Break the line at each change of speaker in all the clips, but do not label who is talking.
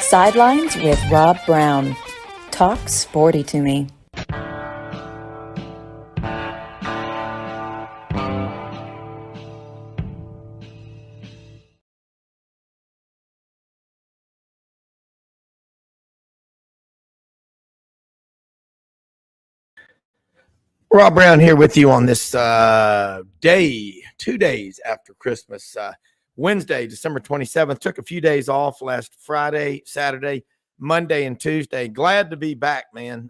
Sidelines with Rob Browne. Talk sporty to me.
Rob Browne here with you on this 2 days after Christmas, Wednesday, December 27th. Took a few days off last Friday, Saturday, Monday, and Tuesday. Glad to be back, man.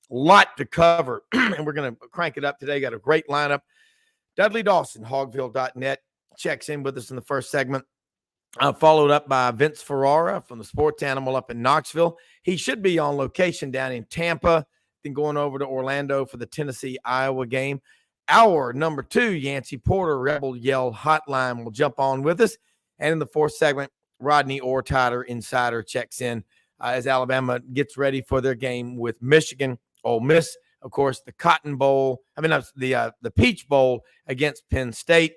Lot to cover, and we're going to crank it up today. Got a great lineup. Dudley Dawson, hogville.net, checks in with us in the first segment. Followed up by Vince Ferrara from the Sports Animal up in Knoxville. He should be on location down in Tampa. Then going over to Orlando for the Tennessee-Iowa game. Our number 2, Yancy Porter, Rebel Yell Hotline, will jump on with us. And in the fourth segment, Rodney Ortider, Insider, checks in as Alabama gets ready for their game with Michigan. Ole Miss, of course, the Cotton Bowl. The Peach Bowl against Penn State.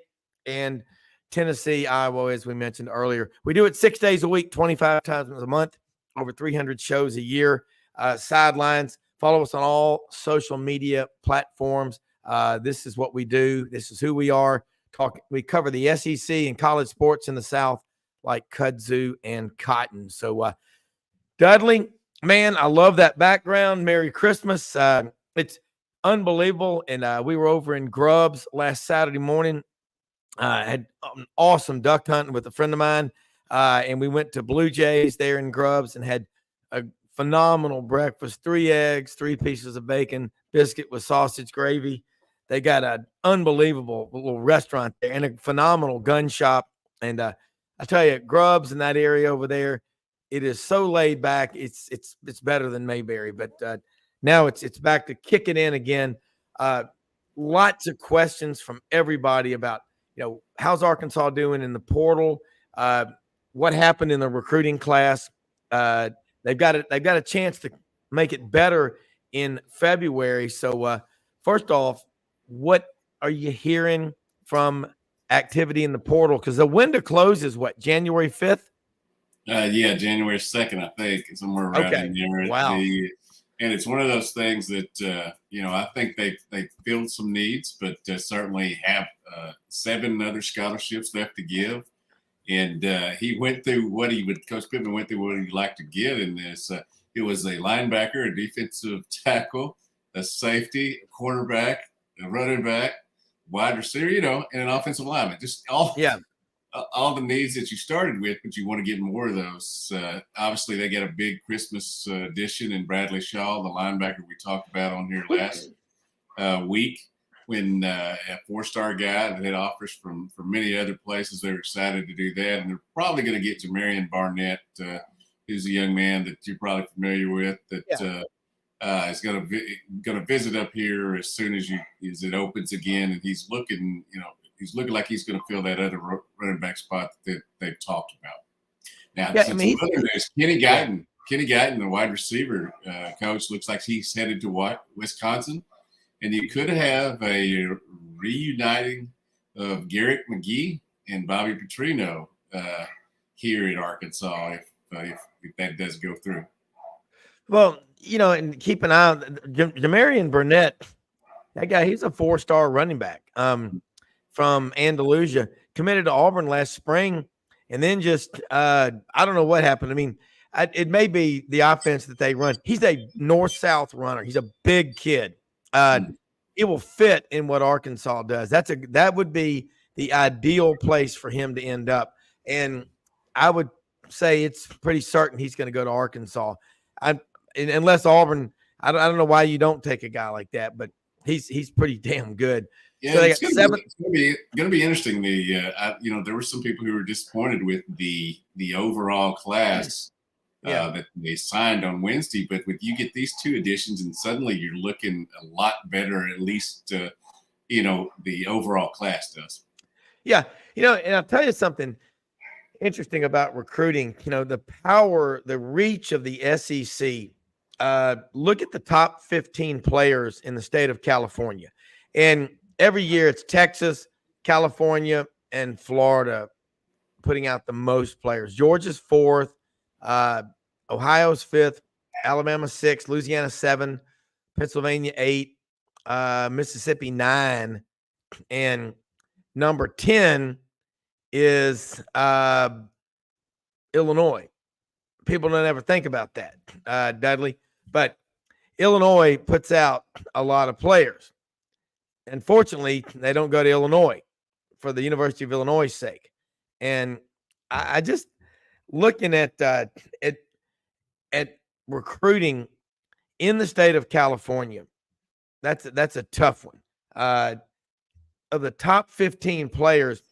And Tennessee, Iowa, as we mentioned earlier. We do it 6 days a week, 25 times a month, over 300 shows a year. Sidelines. Follow us on all social media platforms. This is what we do. This is who we are. We cover the SEC and college sports in the South like kudzu and cotton. So, Dudley, man, I love that background. Merry Christmas. It's unbelievable. And we were over in Grubbs last Saturday morning. Had an awesome duck hunting with a friend of mine. And we went to Blue Jays there in Grubbs and had a phenomenal breakfast, 3 eggs, 3 pieces of bacon, biscuit with sausage gravy. They got an unbelievable little restaurant there and a phenomenal gun shop. And I tell you, Grubbs in that area over there, it is so laid back. It's better than Mayberry. But now it's back to kick it in again. Lots of questions from everybody about, how's Arkansas doing in the portal? What happened in the recruiting class? They've got a chance to make it better in February. So first off, what are you hearing from activity in the portal? Because the window closes, January 5th?
Yeah, January 2nd, I think, somewhere around in there.
Wow.
And it's one of those things that, I think they filled some needs, but certainly have 7 other scholarships left to give. And he went through Coach Pittman went through what he'd like to get in this. It was a linebacker, a defensive tackle, a safety, a quarterback, a running back, wide receiver, and an offensive lineman. Just all the needs that you started with, but you want to get more of those. Obviously, they get a big Christmas addition in Bradley Shaw, the linebacker we talked about on here last week. When a 4-star guy that had offers from many other places, they're excited to do that. And they're probably going to get to Marion Barnett, who's a young man that you're probably familiar with, that is going to visit up here as soon as it opens again. And he's looking like he's going to fill that other running back spot that they've talked about. Now, Kenny Guyton, the wide receiver coach, looks like he's headed to Wisconsin. And you could have a reuniting of Garrett McGee and Bobby Petrino here in Arkansas if that does go through.
Well, and keep an eye on Jamarian Burnett. That guy, he's a 4-star running back from Andalusia, committed to Auburn last spring, and then just I don't know what happened. I mean, it may be the offense that they run. He's a north-south runner. He's a big kid. It will fit in what Arkansas does. That would be the ideal place for him to end up. And I would say it's pretty certain he's going to go to Arkansas. Unless Auburn, I don't know why you don't take a guy like that, but he's pretty damn good.
Yeah,
so
it's going to be interesting. There were some people who were disappointed with the overall class. That they signed on Wednesday, but you get these 2 additions and suddenly you're looking a lot better, at least, the overall class does.
Yeah. And I'll tell you something interesting about recruiting, the power, the reach of the SEC. Look at the top 15 players in the state of California. And every year it's Texas, California, and Florida putting out the most players. Georgia's 4th. Ohio's 5th, Alabama 6, Louisiana 7, Pennsylvania 8, Mississippi 9, and number 10 is Illinois. People don't ever think about that, Dudley, but Illinois puts out a lot of players. Unfortunately, they don't go to Illinois for the University of Illinois' sake. And I just looking at recruiting in the state of California, that's a tough one. Of the top 15 players,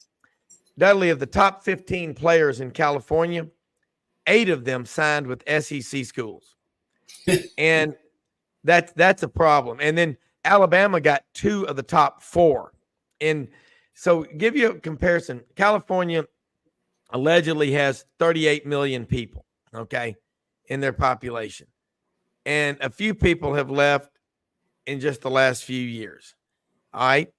Dudley, of the top 15 players in California, 8 of them signed with SEC schools. And that's a problem. And then Alabama got 2 of the top 4. And so give you a comparison, California allegedly has 38 million people, okay, in their population. And a few people have left in just the last few years. All right.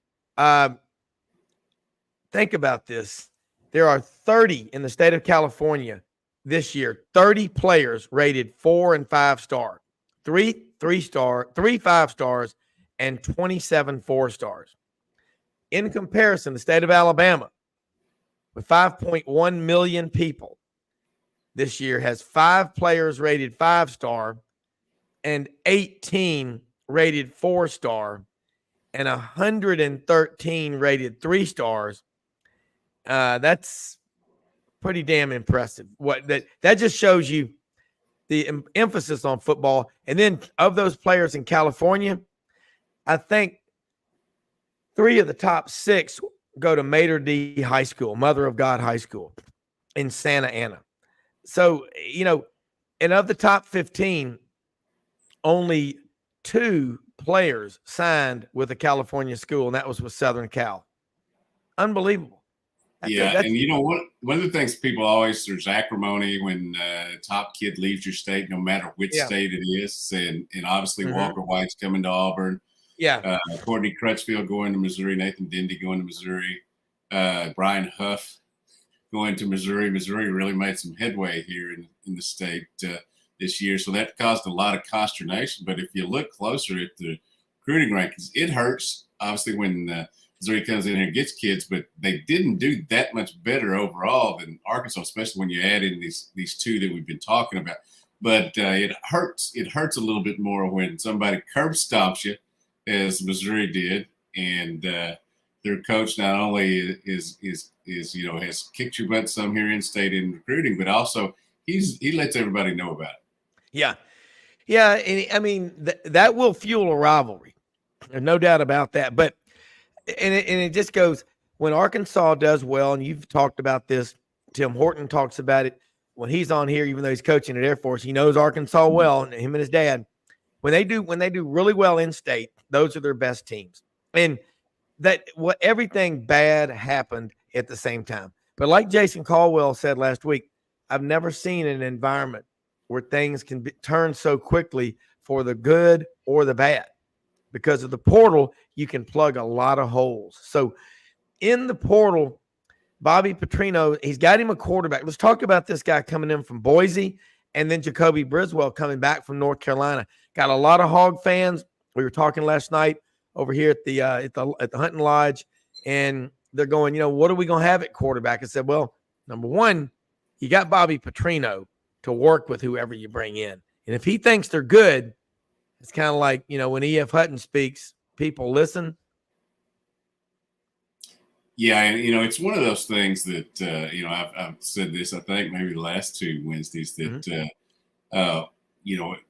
Think about this. There are 30 in the state of California this year, 30 players rated 4 and 5 star, 3 3-star, 3 5 stars, and 27 4 stars. In comparison, the state of Alabama, with 5.1 million people, this year has 5 players rated 5 star and 18 rated 4 star and 113 rated 3 stars. That's pretty damn impressive. That just shows you the emphasis on football. And then of those players in California, I think 3 of the top 6 go to Mater D High School, Mother of God High School in Santa Ana. So, and of the top 15, only 2 players signed with a California school, and that was with Southern Cal. Unbelievable.
And one of the things people always, there's acrimony when a top kid leaves your state, no matter which state it is. And obviously Walker White's coming to Auburn.
Yeah.
Courtney Crutchfield going to Missouri, Nathan Dindy going to Missouri, Brian Huff going to Missouri. Missouri really made some headway here in the state this year. So that caused a lot of consternation. But if you look closer at the recruiting rankings, it hurts, obviously, when Missouri comes in here and gets kids, but they didn't do that much better overall than Arkansas, especially when you add in these 2 that we've been talking about. But it hurts. It hurts a little bit more when somebody curb stomps you, as Missouri did, and their coach not only is has kicked your butt some here in state in recruiting, but also he lets everybody know about it.
Yeah. And I mean that will fuel a rivalry. There's no doubt about that. But it just goes when Arkansas does well, and you've talked about this. Tim Horton talks about it when he's on here, even though he's coaching at Air Force. He knows Arkansas well, and him and his dad. When they do really well in state, those are their best teams. And everything bad happened at the same time. But like Jason Caldwell said last week, I've never seen an environment where things can turn so quickly for the good or the bad. Because of the portal, you can plug a lot of holes. So in the portal, Bobby Petrino, he's got him a quarterback. Let's talk about this guy coming in from Boise, and then Jacoby Briswell coming back from North Carolina. Got a lot of Hog fans. We were talking last night over here at the Hunting Lodge, and they're going, what are we going to have at quarterback? I said, well, number one, you got Bobby Petrino to work with whoever you bring in. And if he thinks they're good, it's kind of like, when E.F. Hutton speaks, people listen.
Yeah, and it's one of those things that I've said this, I think maybe the last 2 Wednesdays that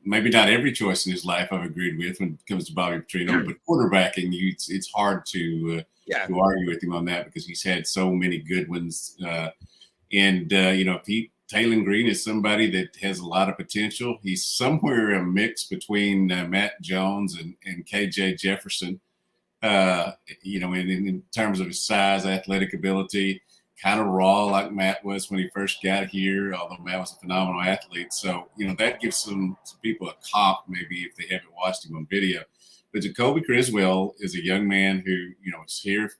maybe not every choice in his life I've agreed with when it comes to Bobby Petrino, but quarterbacking, it's hard to argue with him on that because he's had so many good ones. Taylor Green is somebody that has a lot of potential. He's somewhere a mix between Matt Jones and KJ Jefferson. In terms of his size, athletic ability, kind of raw like Matt was when he first got here, although Matt was a phenomenal athlete. So, that gives some people a comp maybe if they haven't watched him on video. But Jacoby Criswell is a young man who, is here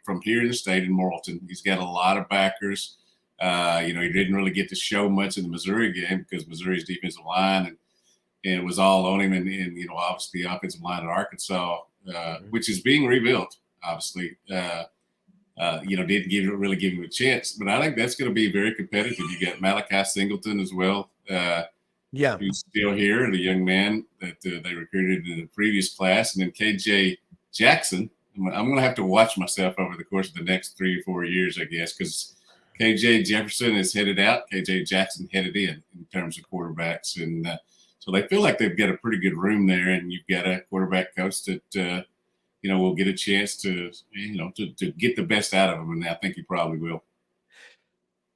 from here in the state in Morrilton. He's got a lot of backers. He didn't really get to show much in the Missouri game because Missouri's defensive line and it was all on him. And obviously the offensive line at Arkansas, which is being rebuilt, obviously, didn't really give him a chance. But I think that's going to be very competitive. You got Malachi Singleton as well. Who's still here, the young man that they recruited in the previous class. And then KJ Jackson. I'm going to have to watch myself over the course of the next 3 or 4 years, I guess, because KJ Jefferson is headed out. KJ Jackson headed in terms of quarterbacks. And so they feel like they've got a pretty good room there. And you've got a quarterback coach that, will get a chance to get the best out of him. And I think he probably will.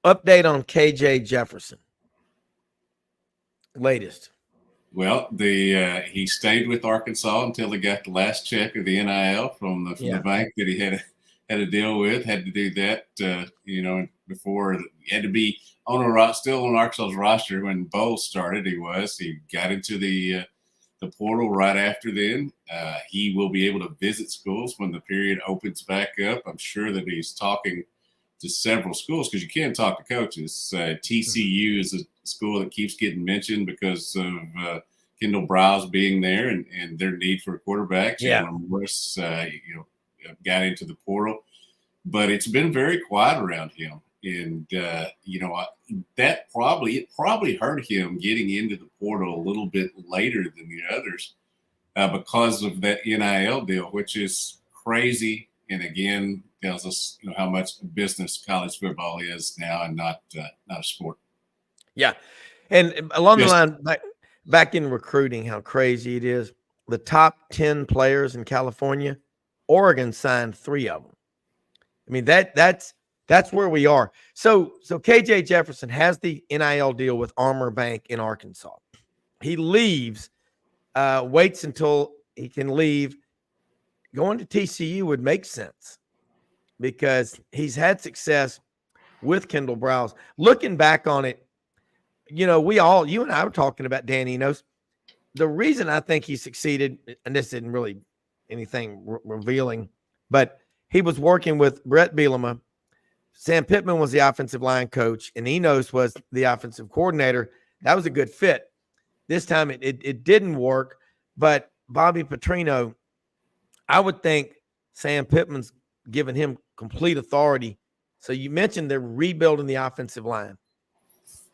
Update on KJ Jefferson. Latest.
Well, he stayed with Arkansas until he got the last check of the NIL from the bank that he had to deal with. Had to do that, before he had to be still on Arkansas's roster when Vols started. He got into the portal right after then. He will be able to visit schools when the period opens back up. I'm sure that he's talking to several schools because you can't talk to coaches. TCU is a school that keeps getting mentioned because of Kendall Browse being there and their need for a quarterback. Morris, got into the portal, but it's been very quiet around him. And, that probably hurt him getting into the portal a little bit later than the others because of that NIL deal, which is crazy. And again, tells us how much business college football is now and not a sport.
Yeah. And along the line, back in recruiting, how crazy it is. The top 10 players in California, Oregon signed 3 of them. I mean, that's where we are. So KJ Jefferson has the NIL deal with Armor Bank in Arkansas. He leaves, waits until he can leave. Going to TCU would make sense because he's had success with Kendall Browse. Looking back on it, you and I were talking about Dan Enos. The reason I think he succeeded, and this isn't really anything revealing, but he was working with Brett Bielema. Sam Pittman was the offensive line coach, and Enos was the offensive coordinator. That was a good fit. This time it didn't work, but Bobby Petrino, I would think Sam Pittman's given him complete authority. So you mentioned they're rebuilding the offensive line.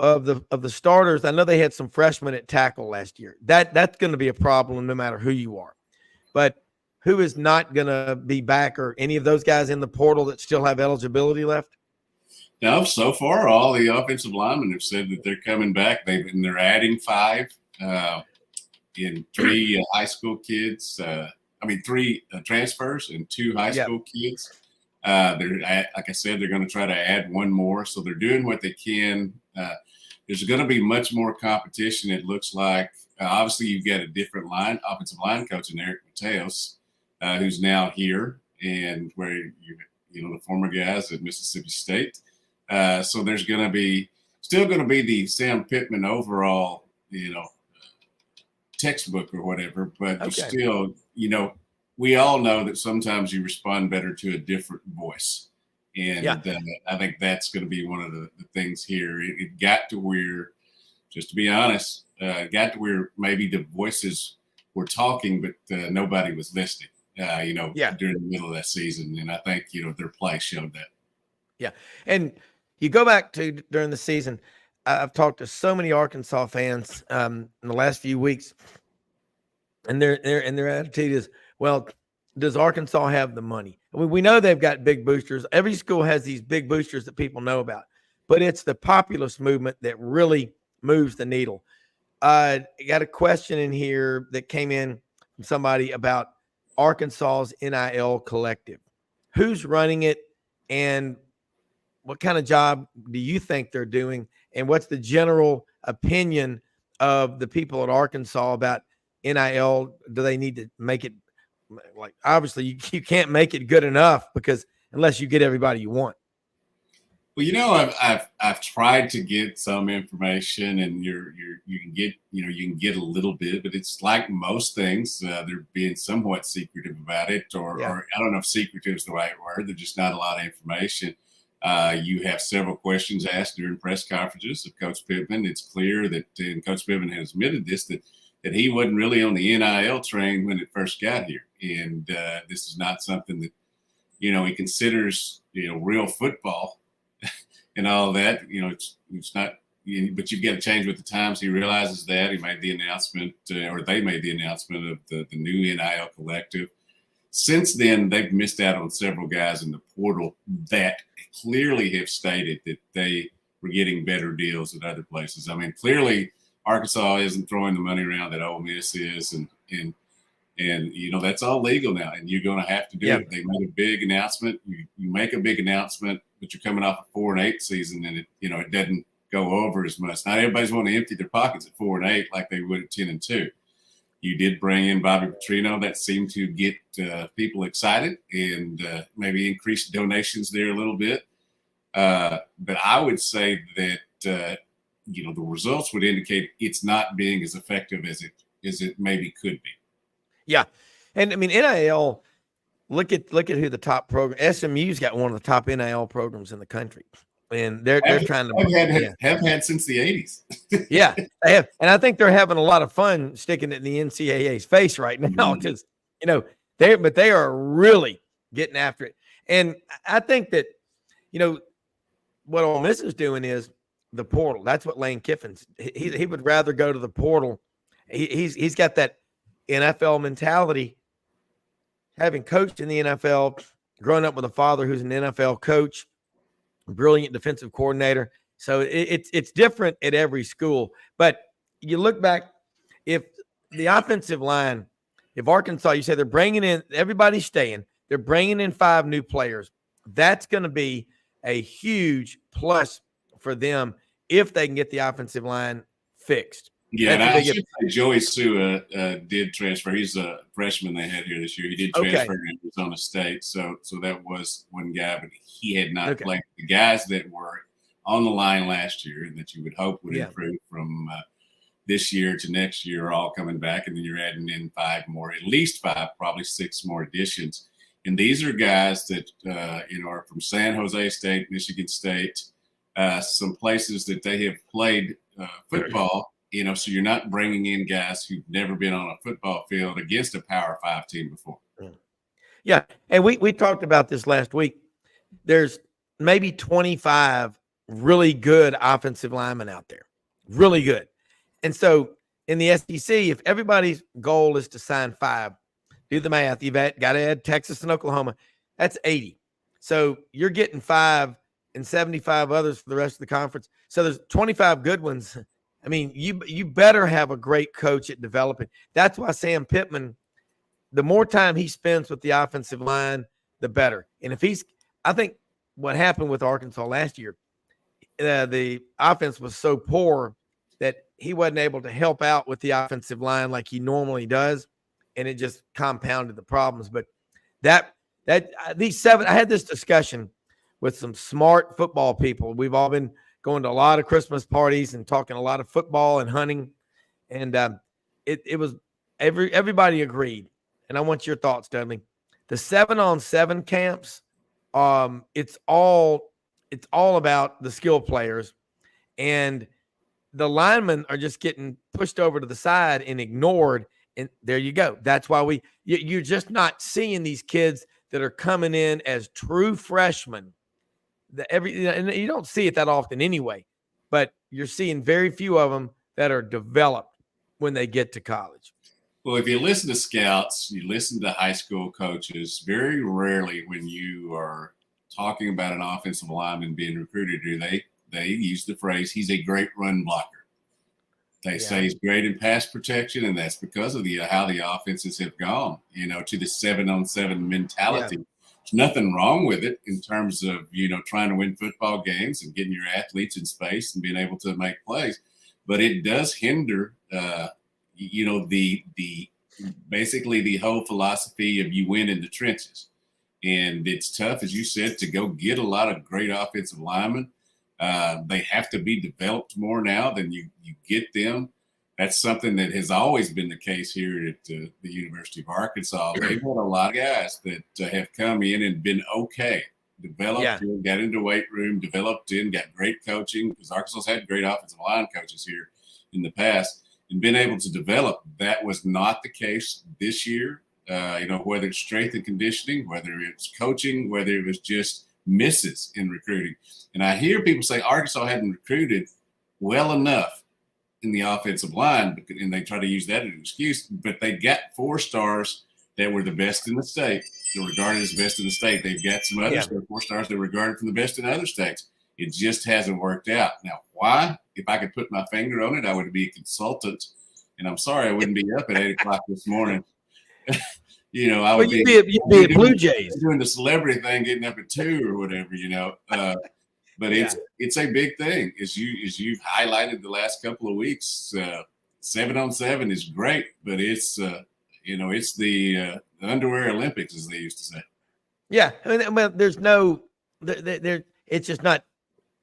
Of the starters, I know they had some freshmen at tackle last year. That's going to be a problem no matter who you are. But who is not going to be back, or any of those guys in the portal that still have eligibility left?
No, so far all the offensive linemen have said that they're coming back. They're adding 5 in 3 high school kids. 3 transfers and 2 high school kids. Like I said, they're going to try to add 1 more. So they're doing what they can. There's going to be much more competition, it looks like. Obviously, you've got a different offensive line coach in Eric Mateos, who's now here, and where the former guys at Mississippi State. So there's going to be still going to be the Sam Pittman overall, textbook or whatever, but you still, we all know that sometimes you respond better to a different voice. And I think that's going to be one of the things here. It got to where, just to be honest, got to where maybe the voices were talking, but nobody was listening, during the middle of that season. And I think, their play showed that.
Yeah. And you go back to during the season, I've talked to so many Arkansas fans in the last few weeks, and their attitude is, well, does Arkansas have the money? I mean, we know they've got big boosters. Every school has these big boosters that people know about, but it's the populist movement that really moves the needle. I got a question in here that came in from somebody about Arkansas's NIL collective. Who's running it, and what kind of job do you think they're doing? And what's the general opinion of the people at Arkansas about NIL? Do they need to make it, like, obviously you can't make it good enough because unless you get everybody you want.
Well, I've tried to get some information, and you can get a little bit, but it's like most things, they're being somewhat secretive about it, or I don't know if secretive is the right word. There's just not a lot of information. You have several questions asked during press conferences of Coach Pittman. It's clear that, and Coach Pittman has admitted this, that he wasn't really on the NIL train when it first got here. And this is not something that, he considers, real football and all that. It's not, but you've got to change with the times. He realizes that. He made the announcement, or they made the announcement of the new NIL collective. Since then, they've missed out on several guys in the portal that clearly have stated that they were getting better deals at other places. I mean, clearly Arkansas isn't throwing the money around that Ole Miss is, and that's all legal now, and you're going to have to do it. They made a big announcement. You make a big announcement, but you're coming off a 4-8 season, and it doesn't go over as much. Not everybody's want to empty their pockets at 4-8 like they would at 10-2. You did bring in Bobby Petrino. That seemed to get people excited and maybe increase donations there a little bit. But I would say that the results would indicate it's not being as effective as it maybe could be.
Yeah, and I mean NIL. Look at who the top program. SMU's got one of the top NIL programs in the country, and they're trying to
have had since the 80s.
Yeah, they have, and I think they're having a lot of fun sticking it in the NCAA's face right now because they are really getting after it. And I think that what Ole Miss is doing is the portal. That's what Lane Kiffin's. He would rather go to the portal. He's got that NFL mentality, having coached in the NFL, growing up with a father who's an NFL coach, brilliant defensive coordinator. So it's different at every school. But you look back, if the offensive line, if Arkansas, you say they're bringing in, everybody's staying, they're bringing in 5 new players. That's going to be a huge plus for them if they can get the offensive line fixed.
Yeah, and I should say Joey Sua did transfer. He's a freshman they had here this year. He did transfer to Arizona State, so that was one guy, but he had not played. The guys that were on the line last year and that you would hope would improve from this year to next year are all coming back, and then you're adding in 5 more, at least 5, probably 6 more additions. And these are guys that are from San Jose State, Michigan State, some places that they have played football. So you're not bringing in guys who've never been on a football field against a Power 5 team before.
Yeah, and we talked about this last week. There's maybe 25 really good offensive linemen out there, really good. And so in the SEC, if everybody's goal is to sign 5, do the math. You've got to add Texas and Oklahoma. That's 80. So you're getting 5 and 75 others for the rest of the conference. So there's 25 good ones. I mean, you better have a great coach at developing. That's why Sam Pittman, the more time he spends with the offensive line, the better. And I think what happened with Arkansas last year, the offense was so poor that he wasn't able to help out with the offensive line like he normally does, and it just compounded the problems. But these 7, I had this discussion with some smart football people. We've all been going to a lot of Christmas parties and talking a lot of football and hunting. And it was everybody agreed. And I want your thoughts, Dudley. The 7-on-7 camps, it's all about the skill players, and the linemen are just getting pushed over to the side and ignored. And there you go. That's why you're just not seeing these kids that are coming in as true freshmen. And you don't see it that often anyway, but you're seeing very few of them that are developed when they get to college.
Well, if you listen to scouts, you listen to high school coaches, very rarely when you are talking about an offensive lineman being recruited, do they use the phrase, he's a great run blocker. They say he's great in pass protection, and that's because of how the offenses have gone, to the 7-on-7 mentality. Yeah. There's nothing wrong with it in terms of, trying to win football games and getting your athletes in space and being able to make plays. But it does hinder, basically the whole philosophy of you win in the trenches. And it's tough, as you said, to go get a lot of great offensive linemen. They have to be developed more now than you get them. That's something that has always been the case here at the University of Arkansas. They've had a lot of guys that have come in and been okay developed in, got into weight room, developed in, got great coaching, because Arkansas's had great offensive line coaches here in the past, and been able to develop. That was not the case this year. Whether it's strength and conditioning, whether it's coaching, whether it was just misses in recruiting. And I hear people say Arkansas hadn't recruited well enough in the offensive line, and they try to use that as an excuse, but they got 4 stars that were the best in the state. They're regarded as the best in the state. They've got some others that are 4 stars that are regarded from the best in other states. It just hasn't worked out. Now, why? If I could put my finger on it, I would be a consultant. And I'm sorry I wouldn't be up at 8 o'clock this morning. I would
you'd be a Blue Jays
doing the celebrity thing, getting up at 2 or whatever, But it's a big thing, as you've highlighted the last couple of weeks. 7-on-7 is great, but it's the underwear Olympics, as they used to say.
Yeah, there's no, it's just not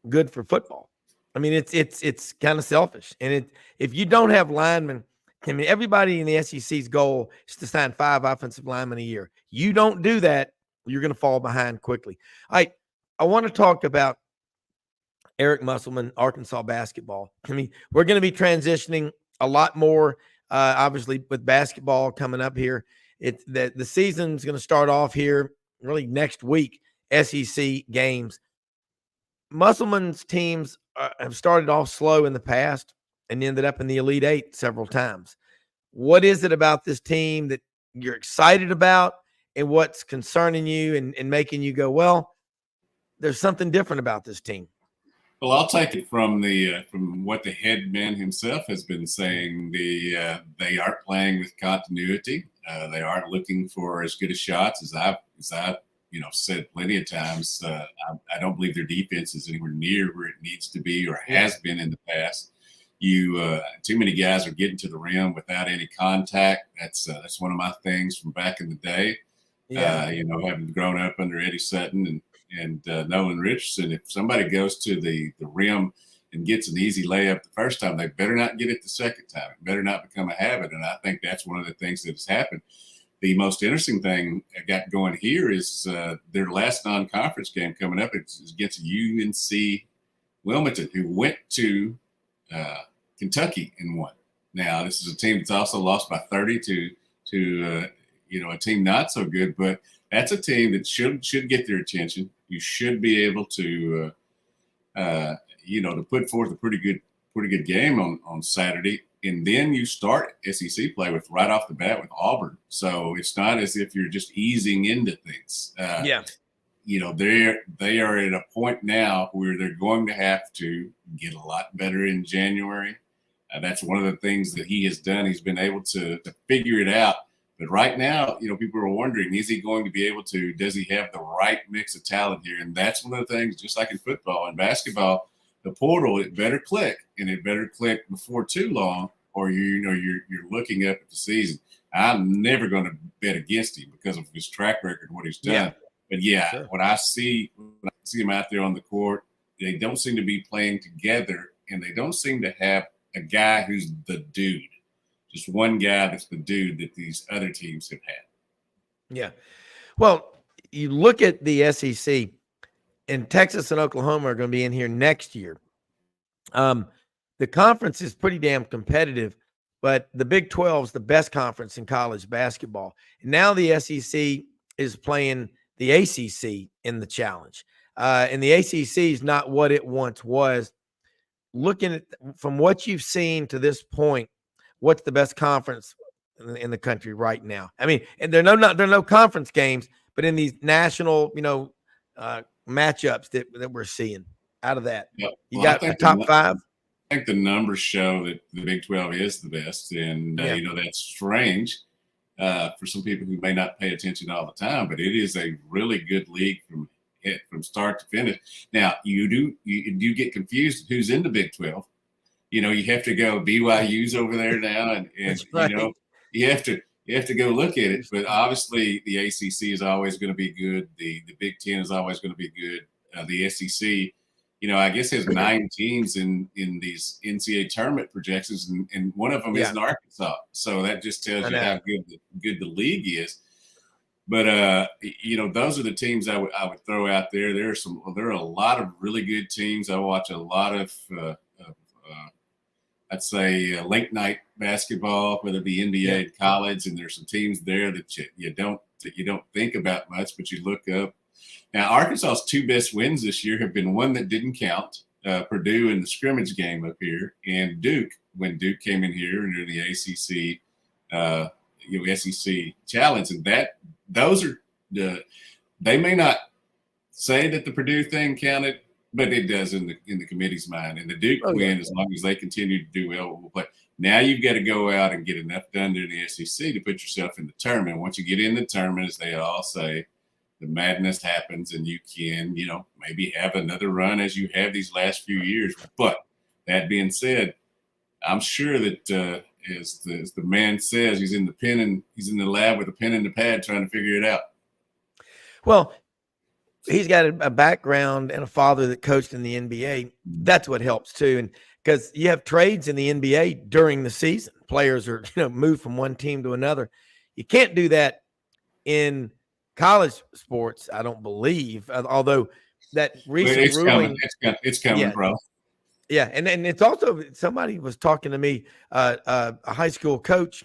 good for football. I mean, it's kind of selfish, and if you don't have linemen, I mean, everybody in the SEC's goal is to sign 5 offensive linemen a year. You don't do that, you're going to fall behind quickly. I want to talk about Eric Musselman, Arkansas basketball. I mean, we're going to be transitioning a lot more, obviously, with basketball coming up here. The season's going to start off here really next week, SEC games. Musselman's teams have started off slow in the past and ended up in the Elite Eight several times. What is it about this team that you're excited about, and what's concerning you and making you go, well, there's something different about this team?
Well, I'll take it from what the head man himself has been saying. They aren't playing with continuity. They aren't looking for as good a shots as I've said plenty of times. I don't believe their defense is anywhere near where it needs to be or has been in the past. Too many guys are getting to the rim without any contact. That's one of my things from back in the day. Having grown up under Eddie Sutton and Nolan Richardson, if somebody goes to the rim and gets an easy layup the first time, they better not get it the second time. It better not become a habit. And I think that's one of the things that has happened. The most interesting thing I got going here is their last non-conference game coming up. It's against UNC Wilmington, who went to Kentucky and won. Now, this is a team that's also lost by 30 to a team not so good, but that's a team that should get their attention. You should be able to put forth a pretty good game on Saturday, and then you start SEC play with right off the bat with Auburn. So it's not as if you're just easing into things. They are at a point now where they're going to have to get a lot better in January. That's one of the things that he has done. He's been able to figure it out. But right now, people are wondering, is he going to be able to, does he have the right mix of talent here? And that's one of the things, just like in football and basketball, the portal, it better click, and it better click before too long, or you're looking up at the season. I'm never going to bet against him because of his track record and what he's done.
Yeah.
But when I see him out there on the court, they don't seem to be playing together, and they don't seem to have a guy who's the dude. Just one guy that's the dude that these other teams have had.
Yeah. Well, you look at the SEC, and Texas and Oklahoma are going to be in here next year. The conference is pretty damn competitive, but the Big 12 is the best conference in college basketball. And now the SEC is playing the ACC in the challenge. And the ACC is not what it once was. Looking at from what you've seen to this point, what's the best conference in the country right now? I mean, and there are no conference games, but in these national, matchups that we're seeing out of that, you got a top 5.
I think the numbers show that the Big 12 is the best, and that's strange for some people who may not pay attention all the time, but it is a really good league from start to finish. Now, you do get confused who's in the Big 12. You have to go, BYU's over there now, and
right.
you have to go look at it. But obviously, the ACC is always going to be good. The Big Ten is always going to be good. The SEC, I guess has 9 teams in these NCAA tournament projections, and one of them is in Arkansas. So that just tells you how good the league is. But those are the teams I would throw out there. There are a lot of really good teams. I watch a lot of I'd say late night basketball, whether it be NBA and college, and there's some teams there that you don't think about much, but you look up. Now, Arkansas's 2 best wins this year have been one that didn't count, Purdue in the scrimmage game up here, and Duke when Duke came in here under the ACC, SEC challenge, and those are they may not say that the Purdue thing counted, but it does in the committee's mind. And the Duke win, as long as they continue to do well, will play. Now you've got to go out and get enough done during the SEC to put yourself in the tournament. Once you get in the tournament, as they all say, the madness happens, and you can, maybe have another run as you have these last few years. But that being said, I'm sure that as the man says, he's in the lab with a pen and the pad trying to figure it out.
Well, he's got a background and a father that coached in the NBA. That's what helps too. And because you have trades in the NBA during the season, players are, moved from one team to another. You can't do that in college sports, I don't believe, although that recent ruling.
It's coming, bro.
Yeah. And it's also, somebody was talking to me, a high school coach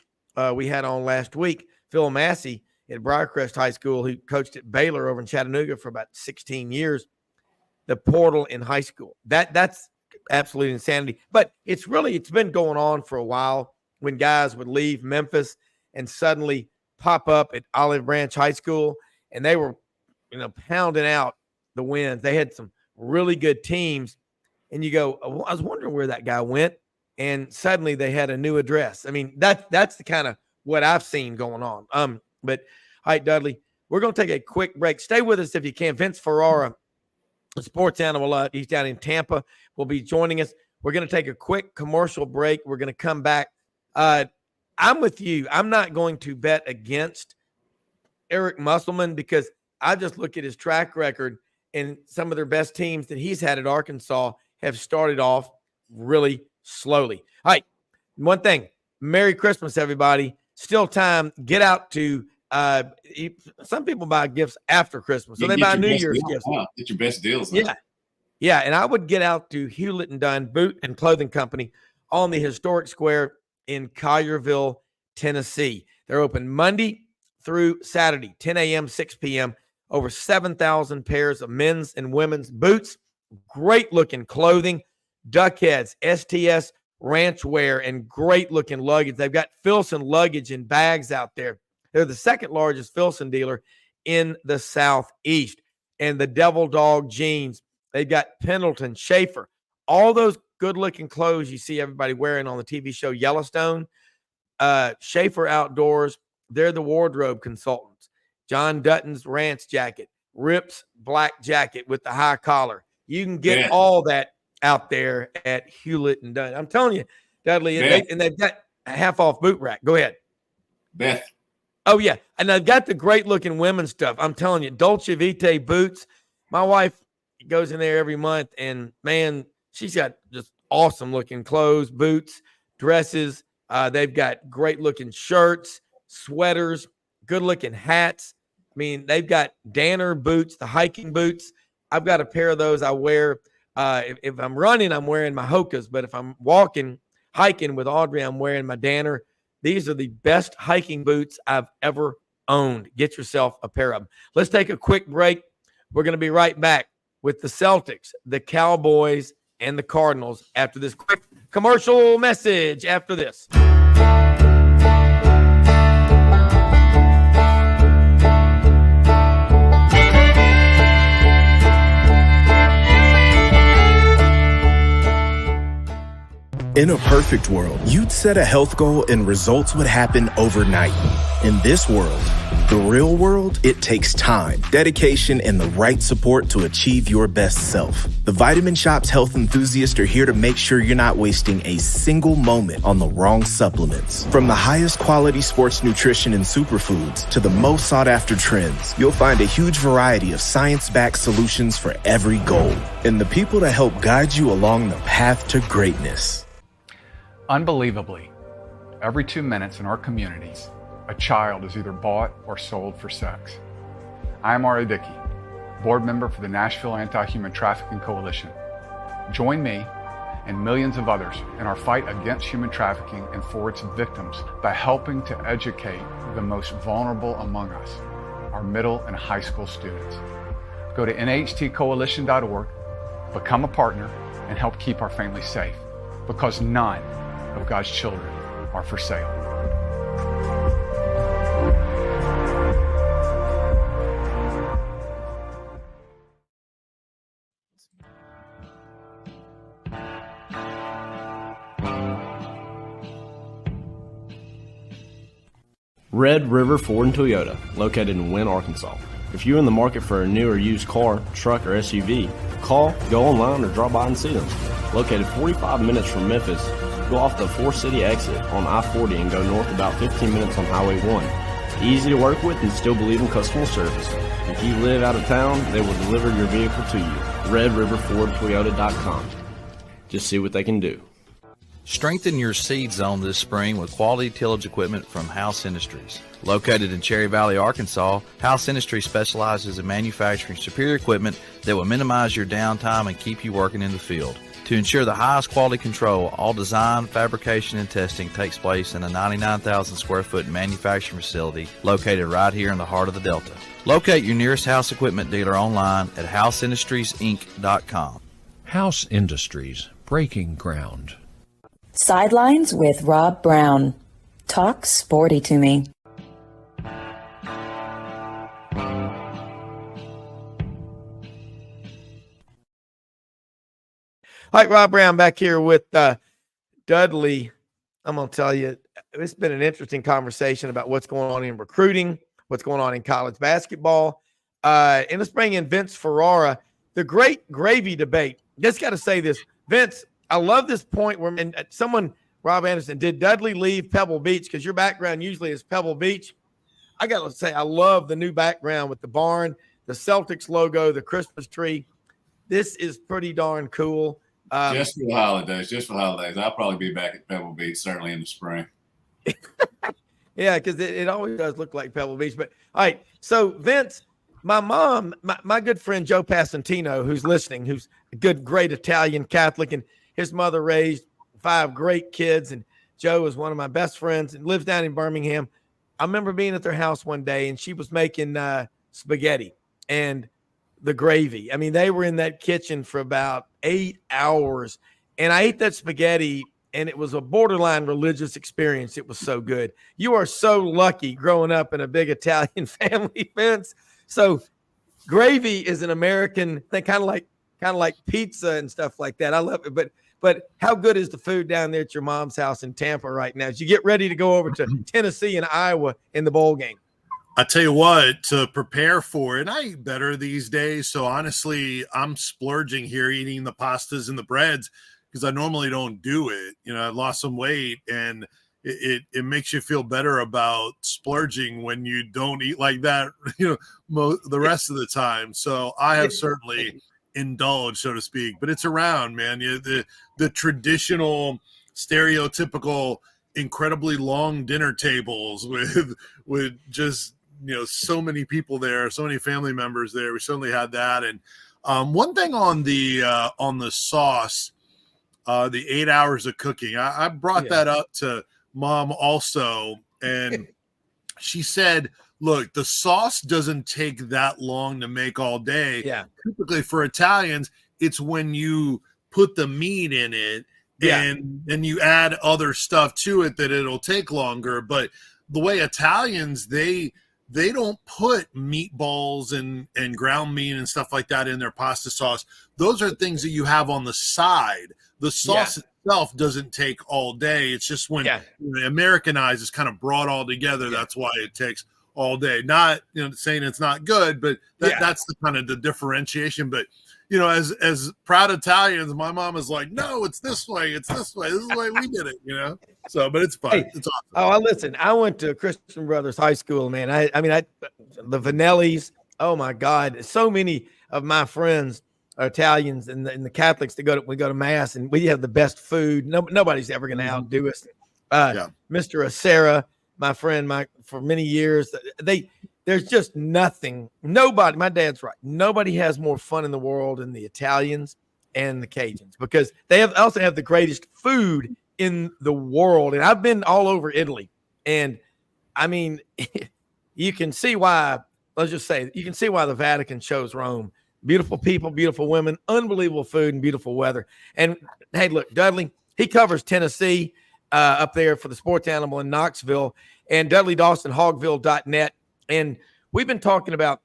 we had on last week, Phil Massey at Briarcrest High School, who coached at Baylor over in Chattanooga for about 16 years, the portal in high school. That's absolute insanity. But it's been going on for a while when guys would leave Memphis and suddenly pop up at Olive Branch High School, and they were, pounding out the wins. They had some really good teams, and you go, oh, I was wondering where that guy went, and suddenly they had a new address. I mean, that's the kind of what I've seen going on. But all right, Dudley, we're going to take a quick break. Stay with us if you can. Vince Ferrara, a sports animal, he's down in Tampa, will be joining us. We're going to take a quick commercial break. We're going to come back. I'm with you. I'm not going to bet against Eric Musselman because I just look at his track record, and some of their best teams that he's had at Arkansas have started off really slowly. All right, one thing. Merry Christmas, everybody. Still time. Get out to some people buy gifts after Christmas, so they buy New Year's gifts.
Get your best deals.
Yeah, and I would get out to Hewlett and Dunn Boot and Clothing Company on the historic square in Collierville, Tennessee. They're open Monday through Saturday, 10 a.m., 6 p.m. Over 7,000 pairs of men's and women's boots, great-looking clothing, duck heads, STS ranch wear, and great-looking luggage. They've got Filson luggage and bags out there. They're the second largest Filson dealer in the Southeast. And the Devil Dog jeans, they've got Pendleton, Schaefer, all those good-looking clothes you see everybody wearing on the TV show Yellowstone. Schaefer Outdoors, they're the wardrobe consultants. John Dutton's ranch jacket, Rip's black jacket with the high collar. You can get all that out there at Hewlett and Dunn. I'm telling you, Dudley, and they've got a half-off boot rack. Go ahead.
Beth.
Oh, yeah. And they've got the great-looking women's stuff. I'm telling you, Dolce Vita boots. My wife goes in there every month, and, man, she's got just awesome-looking clothes, boots, dresses. They've got great-looking shirts, sweaters, good-looking hats. I mean, they've got Danner boots, the hiking boots. I've got a pair of those I wear. If I'm running, I'm wearing my Hokas. But if I'm hiking with Audrey, I'm wearing my Danner. These are the best hiking boots I've ever owned. Get yourself a pair of them. Let's take a quick break. We're going to be right back with the Celtics, the Cowboys, and the Cardinals after this quick commercial message after this.
In a perfect world, you'd set a health goal and results would happen overnight. In this world, the real world, it takes time, dedication, and the right support to achieve your best self. The Vitamin Shop's health enthusiasts are here to make sure you're not wasting a single moment on the wrong supplements. From the highest quality sports nutrition and superfoods to the most sought after trends, you'll find a huge variety of science-backed solutions for every goal. And the people to help guide you along the path to greatness.
Unbelievably, every 2 minutes in our communities, a child is either bought or sold for sex. I am R.A. Dickey, board member for the Nashville Anti-Human Trafficking Coalition. Join me and millions of others in our fight against human trafficking and for its victims by helping to educate the most vulnerable among us, our middle and high school students. Go to nhtcoalition.org, become a partner, and help keep our families safe, because none of God's children are for sale.
Red River Ford and Toyota, located in Wynne, Arkansas. If you're in the market for a new or used car, truck, or SUV, call, go online, or drop by and see them. Located 45 minutes from Memphis, go off the 4-city exit on I-40 and go north about 15 minutes on Highway 1. Easy to work with and still believe in customer service. If you live out of town, they will deliver your vehicle to you. RedRiverFordToyota.com. Just see what they can do.
Strengthen your seed zone this spring with quality tillage equipment from House Industries. Located in Cherry Valley, Arkansas, House Industries specializes in manufacturing superior equipment that will minimize your downtime and keep you working in the field. To ensure the highest quality control, all design, fabrication, and testing takes place in a 99,000 square foot manufacturing facility located right here in the heart of the Delta. Locate your nearest House equipment dealer online at houseindustriesinc.com.
House Industries, breaking ground.
Sidelines with Rob Browne. Talk sporty to me.
All right, Rob Browne back here with Dudley. I'm going to tell you, it's been an interesting conversation about what's going on in recruiting, what's going on in college basketball. And let's bring in Vince Ferrara, the great gravy debate. Just got to say this, Vince, I love this point where someone, Rob Anderson, did Dudley leave Pebble Beach? Because your background usually is Pebble Beach. I got to say, I love the new background with the barn, the Celtics logo, the Christmas tree. This is pretty darn cool.
Just for the holidays. I'll probably be back at Pebble Beach, certainly in the spring.
Yeah, because it always does look like Pebble Beach. But all right, so Vince, my mom, my good friend Joe Passantino, who's listening, who's a great Italian Catholic, and his mother raised 5 great kids, and Joe is one of my best friends and lives down in Birmingham. I remember being at their house one day, and she was making spaghetti and the gravy. I mean, they were in that kitchen for about 8 hours, and I ate that spaghetti, and it was a borderline religious experience. It was so good. You are so lucky growing up in a big Italian family, Vince. So gravy is an American thing, kind of like pizza and stuff like that. I love it. But how good is the food down there at your mom's house in Tampa right now as you get ready to go over to Tennessee and Iowa in the bowl game?
I tell you what, to prepare for it, I eat better these days. So honestly, I'm splurging here, eating the pastas and the breads because I normally don't do it. You know, I lost some weight, and it makes you feel better about splurging when you don't eat like that, you know, the rest of the time. So I have certainly indulged, so to speak, but it's around, man. The traditional, stereotypical, incredibly long dinner tables with just, you know, so many people there, so many family members there. We certainly had that. And one thing on the sauce, the 8 hours of cooking, I brought that up to Mom also, and she said, look, the sauce doesn't take that long to make all day.
Yeah.
Typically for Italians, it's when you put the meat in it and then you add other stuff to it that it'll take longer. But the way Italians, they don't put meatballs and ground meat and stuff like that in their pasta sauce. Those are things that you have on the side. The sauce itself doesn't take all day. It's just when Americanized is kind of brought all together. That's why it takes all day. Not, you know, saying it's not good, but that's the kind of the differentiation. But, you know, as proud Italians, my mom is like, no, it's this way. It's this way. This is the way we did it, you know? So, but it's fun. It's awesome.
Listen, I went to Christian Brothers High School, man. I mean, the Vanellis, oh my God. So many of my friends are Italians, and the Catholics we go to mass, and we have the best food. Nobody's ever going to outdo us. Mr. Acera, my friend, for many years. There's just nobody, my dad's right. Nobody has more fun in the world than the Italians and the Cajuns, because they also have the greatest food in the world. And I've been all over Italy. And I mean, you can see why, you can see why the Vatican chose Rome. Beautiful people, beautiful women, unbelievable food, and beautiful weather. And hey, look, Dudley, he covers Tennessee up there for the Sports Animal in Knoxville, and Dudley Dawson, hogville.net. And we've been talking about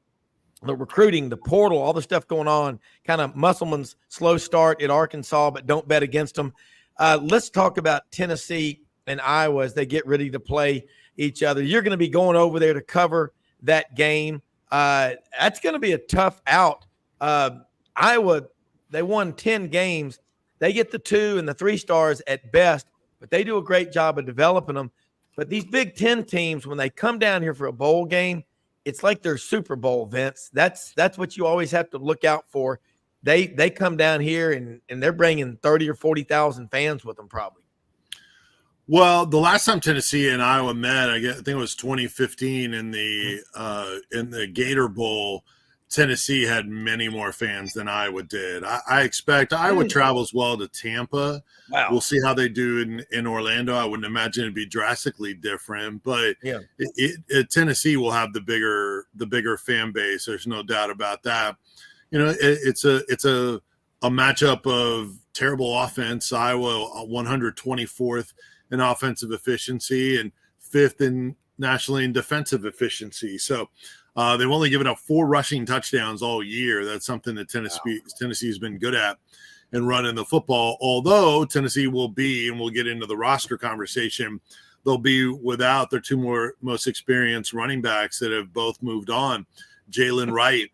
the recruiting, the portal, all the stuff going on, kind of Musselman's slow start at Arkansas, but don't bet against them. Let's talk about Tennessee and Iowa as they get ready to play each other. You're going to be going over there to cover that game. That's going to be a tough out. Iowa, they won 10 games. They get the 2 and the 3 stars at best, but they do a great job of developing them. But these Big Ten teams, when they come down here for a bowl game, it's like their Super Bowl, Vince. That's what you always have to look out for. They come down here and they're bringing 30 or 40,000 fans with them probably.
Well, the last time Tennessee and Iowa met, I think it was 2015 in the Gator Bowl. Tennessee had many more fans than Iowa did. I expect Iowa travels well to Tampa.
Wow.
We'll see how they do in Orlando. I wouldn't imagine it'd be drastically different, but
yeah,
Tennessee will have the bigger fan base. There's no doubt about that. You know, it's a matchup of terrible offense. Iowa 124th in offensive efficiency and 5th in nationally in defensive efficiency. So they've only given up 4 rushing touchdowns all year. That's something that Tennessee has been good at and running the football. Although Tennessee will be, and we'll get into the roster conversation, they'll be without their 2 most experienced running backs that have both moved on. Jalen Wright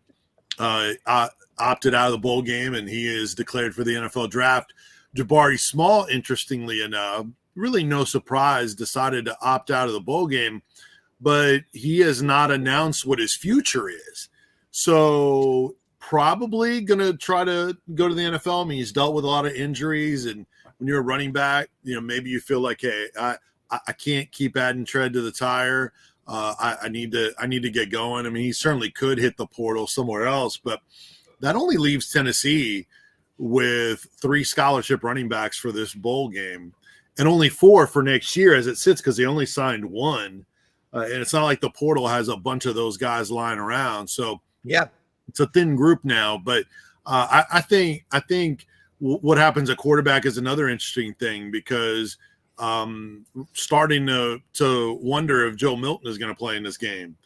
opted out of the bowl game, and he is declared for the NFL draft. Jabari Small, interestingly enough, really no surprise, decided to opt out of the bowl game, but he has not announced what his future is. So probably going to try to go to the NFL. I mean, he's dealt with a lot of injuries, and when you're a running back, you know, maybe you feel like, hey, I can't keep adding tread to the tire. I need to get going. I mean, he certainly could hit the portal somewhere else, but that only leaves Tennessee with 3 scholarship running backs for this bowl game and only 4 for next year as it sits, because they only signed 1. And it's not like the portal has a bunch of those guys lying around. So
yeah, it's
a thin group now. But I think what happens at quarterback is another interesting thing, because starting to wonder if Joe Milton is going to play in this game.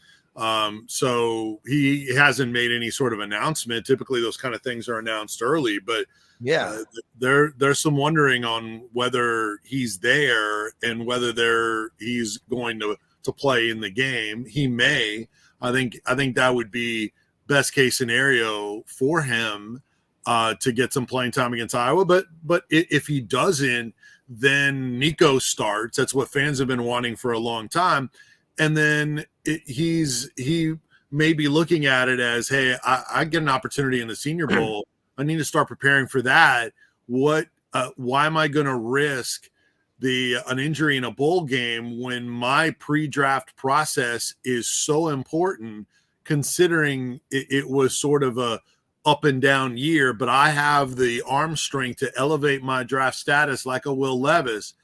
So he hasn't made any sort of announcement. Typically those kind of things are announced early, but
yeah,
there's some wondering on whether he's there and whether he's going to play in the game. He may. I think that would be best case scenario for him to get some playing time against Iowa. But if he doesn't, then Nico starts. That's what fans have been wanting for a long time. And then he may be looking at it as, hey, I get an opportunity in the Senior Bowl. I need to start preparing for that. Why am I going to risk an injury in a bowl game when my pre-draft process is so important, considering it was sort of a up and down year, but I have the arm strength to elevate my draft status like a Will Levis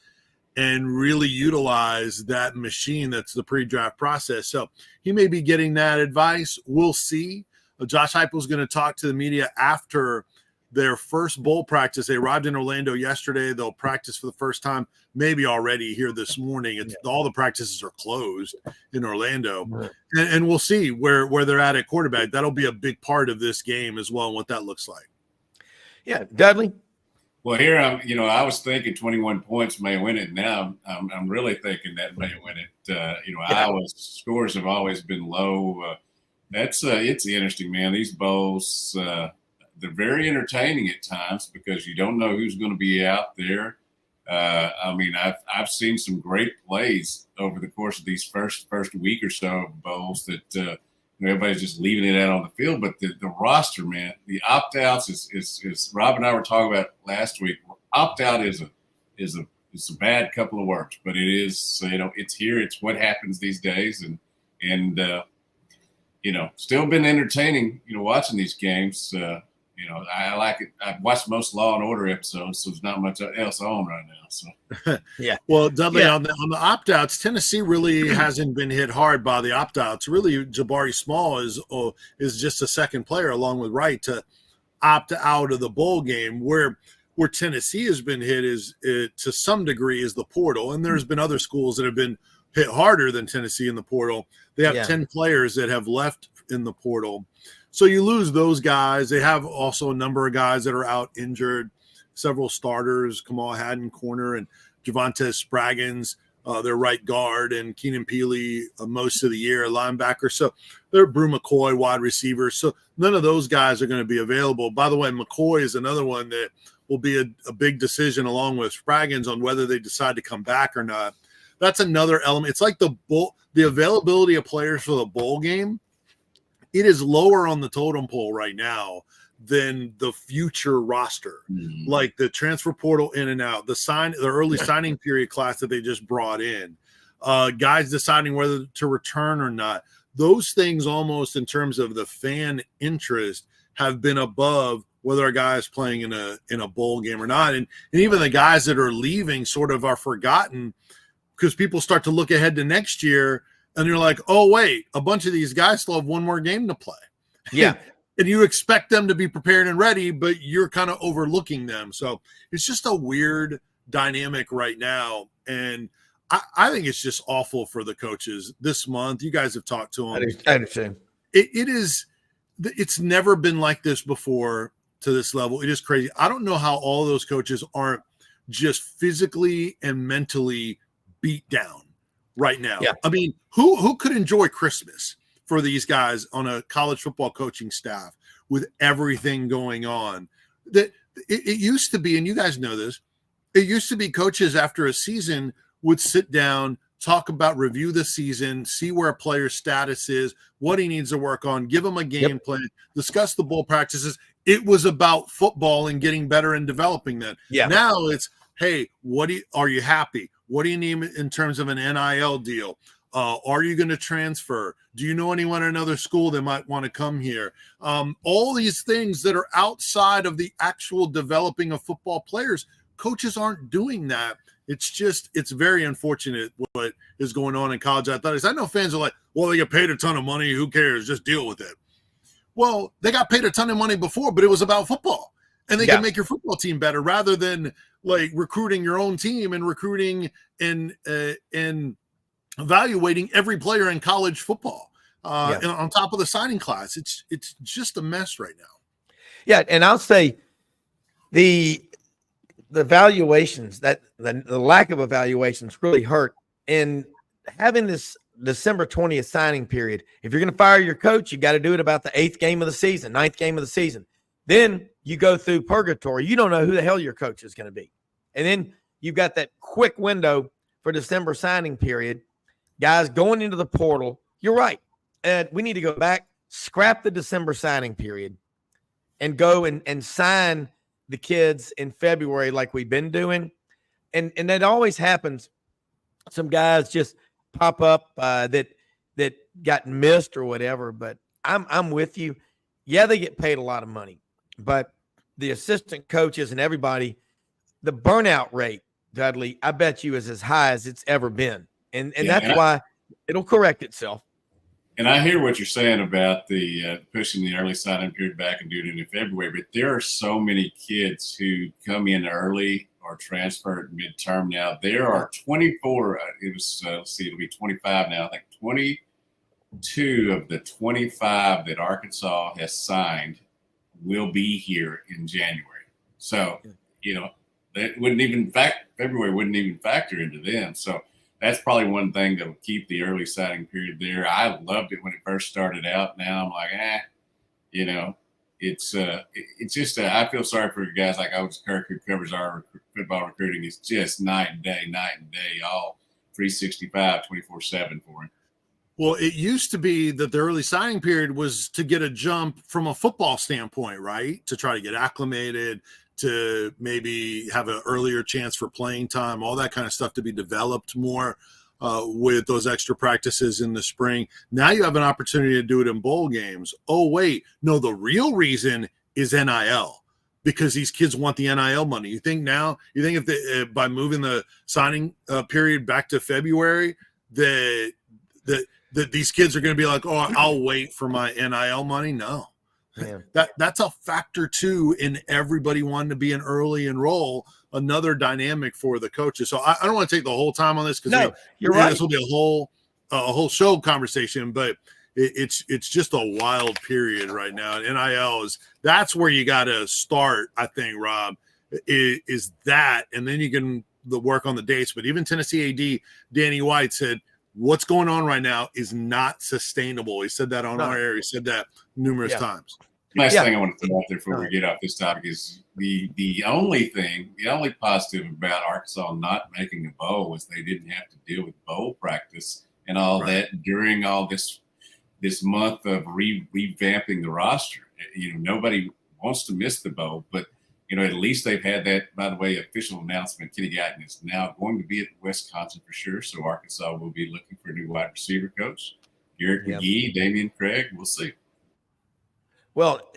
and really utilize that machine that's the pre-draft process. So he may be getting that advice. We'll see. Josh Heupel's going to talk to the media after their first bowl practice. They arrived in Orlando yesterday. They'll practice for the first time, maybe already here this morning. All the practices are closed in Orlando. Right. And we'll see where they're at quarterback. That'll be a big part of this game as well, and what that looks like.
Yeah, Dudley?
Well, here I was thinking 21 points may win it. Now I'm really thinking that may win it. Iowa's scores have always been low. It's interesting, man. These bowls, they're very entertaining at times because you don't know who's going to be out there. I've seen some great plays over the course of these first week or so of bowls that everybody's just leaving it out on the field. But the roster, man, the opt-outs is Rob and I were talking about last week. Opt-out is It's a bad couple of words, but it is, it's here. It's what happens these days. And still been entertaining, watching these games. I like it. I've watched most Law and Order episodes, so there's not much else on right now. So
yeah.
Well, Dudley, on the opt-outs, Tennessee really hasn't been hit hard by the opt-outs. Really, Jabari Small is just a second player along with Wright to opt out of the bowl game. Where Tennessee has been hit to some degree is the portal, and there's been other schools that have been hit harder than Tennessee in the portal. They have 10 players that have left in the portal. So you lose those guys. They have also a number of guys that are out injured, several starters, Kamal Haddon, corner, and Javonte Spraggins, their right guard, and Keenan Peely most of the year, linebacker. So they're Brew McCoy, wide receiver. So none of those guys are going to be available. By the way, McCoy is another one that will be a big decision along with Spraggins on whether they decide to come back or not. That's another element. It's like the availability of players for the bowl game. It is lower on the totem pole right now than the future roster, like the transfer portal in and out, the early signing period class that they just brought in, guys deciding whether to return or not. Those things almost in terms of the fan interest have been above whether a guy is playing in a bowl game or not. And even the guys that are leaving sort of are forgotten because people start to look ahead to next year and you're like, oh, wait, a bunch of these guys still have one more game to play.
Yeah.
And you expect them to be prepared and ready, but you're kind of overlooking them. So it's just a weird dynamic right now. And I think it's just awful for the coaches this month. You guys have talked to them.
I understand.
It's never been like this before to this level. It is crazy. I don't know how all those coaches aren't just physically and mentally beat down right now.
Yeah.
I mean, who could enjoy Christmas for these guys on a college football coaching staff with everything going on? That it used to be, and you guys know this, it used to be coaches after a season would sit down, talk about, review the season, see where a player's status is, what he needs to work on, give him a game plan, discuss the bowl practices. It was about football and getting better and developing that.
Yeah.
Now it's, hey, are you happy? What do you need in terms of an NIL deal? Are you going to transfer? Do you know anyone at another school that might want to come here? All these things that are outside of the actual developing of football players, coaches aren't doing that. It's very unfortunate what is going on in college athletics. I know fans are like, well, they get paid a ton of money. Who cares? Just deal with it. Well, they got paid a ton of money before, but it was about football. And they can make your football team better rather than like recruiting your own team and recruiting and evaluating every player in college football and on top of the signing class. It's just a mess right now.
Yeah, and I'll say the valuations, that the lack of evaluations really hurt. And having this December 20th signing period, if you're going to fire your coach, you got to do it about the 8th game of the season, 9th game of the season. Then you go through purgatory. You don't know who the hell your coach is going to be. And then you've got that quick window for December signing period. Guys going into the portal. You're right. And we need to go back, scrap the December signing period, and go and sign the kids in February like we've been doing. And that always happens. Some guys just pop up that got missed or whatever. But I'm with you. Yeah, they get paid a lot of money. But the assistant coaches and everybody, the burnout rate, Dudley, I bet you is as high as it's ever been. And that's why it'll correct itself.
And I hear what you're saying about the pushing the early signing period back and doing it in February, but there are so many kids who come in early or transfer at midterm now. There are 24, it'll be 25 now. I think 22 of the 25 that Arkansas has signed will be here in January. So, that February wouldn't even factor into them. So that's probably one thing that will keep the early signing period there. I loved it when it first started out. Now I'm like, it's just I feel sorry for guys like Alex Kirk who covers our football recruiting. It's just night and day, all 365, 24/7 for him.
Well, it used to be that the early signing period was to get a jump from a football standpoint, right? To try to get acclimated, to maybe have an earlier chance for playing time, all that kind of stuff to be developed more with those extra practices in the spring. Now you have an opportunity to do it in bowl games. Oh, wait, no, the real reason is NIL, because these kids want the NIL money. You think if by moving the signing period back to February, that these kids are going to be like, oh, I'll wait for my NIL money? No.
Yeah.
That's a factor too in everybody wanting to be an early enroll, another dynamic for the coaches. So I don't want to take the whole time on this, because
you're right.
This will be a whole show conversation, but it's just a wild period right now. And NIL that's where you got to start, I think, Rob, is that, and then you can work on the dates. But even Tennessee AD Danny White said, what's going on right now is not sustainable. He said that on our air. He said that numerous times.
Last thing I want to throw out there before we get off this topic is the only positive about Arkansas not making a bowl was they didn't have to deal with bowl practice and all that during all this month of revamping the roster. Nobody wants to miss the bowl, but at least they've had that, by the way, official announcement. Kenny Guyton is now going to be at Wisconsin for sure. So Arkansas will be looking for a new wide receiver coach. Garrett McGee, Damian Craig, we'll see.
Well,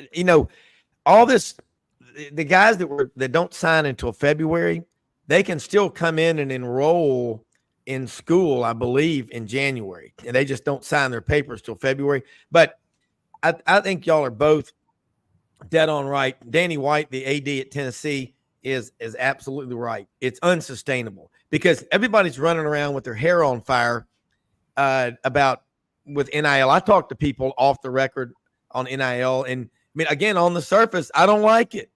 all this, the guys that don't sign until February, they can still come in and enroll in school, I believe, in January, and they just don't sign their papers till February. But I think y'all are both dead on right. Danny White, the AD at Tennessee, is absolutely right. It's unsustainable because everybody's running around with their hair on fire with NIL. I talked to people off the record on NIL, and I mean, again, on the surface, I don't like it.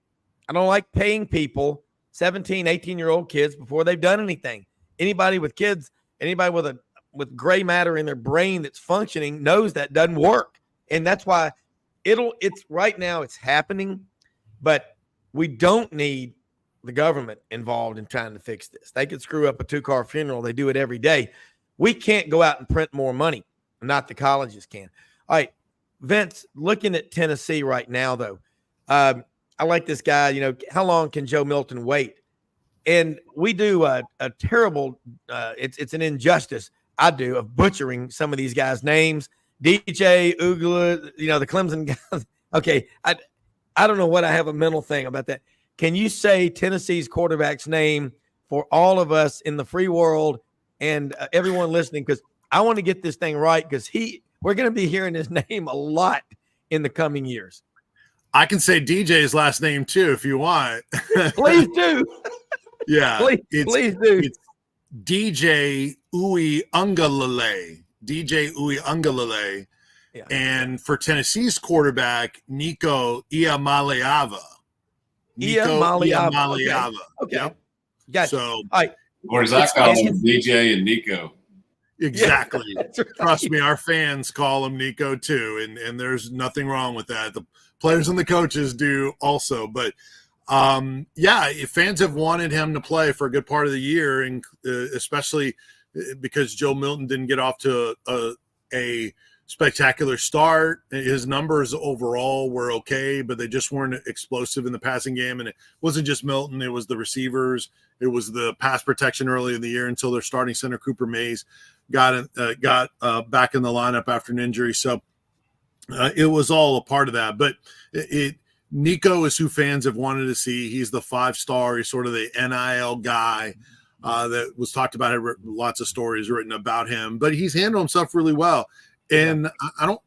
I don't like paying people 17, 18-year-old kids before they've done anything. Anybody with kids, anybody with gray matter in their brain that's functioning knows that doesn't work. And that's why it's right now it's happening, but we don't need the government involved in trying to fix this. They could screw up a 2-car funeral. They do it every day. We can't go out and print more money. Not the colleges can. All right, Vince, looking at Tennessee right now, though, I like this guy. How long can Joe Milton wait? And we do a terrible it's an injustice, I do, of butchering some of these guys' names. DJ Ugla, the Clemson guys. Okay, I don't know what I have a mental thing about that. Can you say Tennessee's quarterback's name for all of us in the free world and everyone listening? Because I want to get this thing right, because we're going to be hearing his name a lot in the coming years.
I can say DJ's last name too if you want.
Please do.
Yeah,
please do.
It's DJ Uiagalelei. DJ Uiagalelei.
Yeah.
And for Tennessee's quarterback, Nico Iamaleava.
Iamaleava. Okay.
Yep.
Gotcha.
So,
all right.
Or as I call him, DJ and Nico.
Exactly.
Yeah, right.
Trust me, our fans call him Nico too, and there's nothing wrong with that. The players and the coaches do also, but fans have wanted him to play for a good part of the year, and especially because Joe Milton didn't get off to a spectacular start. His numbers overall were okay, but they just weren't explosive in the passing game. And it wasn't just Milton. It was the receivers. It was the pass protection early in the year until their starting center, Cooper Mays, got back in the lineup after an injury. So it was all a part of that. But Nico is who fans have wanted to see. He's the 5-star. He's sort of the NIL guy that was talked about. Lots of stories written about him, but he's handled himself really well. And I don't,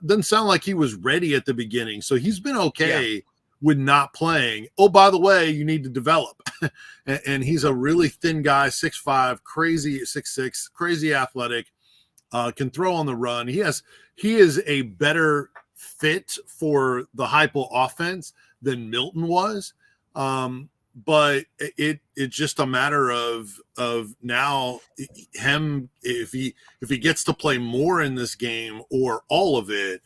doesn't sound like he was ready at the beginning. So he's been okay with not playing. Oh, by the way, you need to develop. and he's a really thin guy, 6'5", crazy 6'6", crazy athletic, can throw on the run. He is a better fit for the Heupel offense than Milton was. But it's just a matter of now him, if he gets to play more in this game or all of it,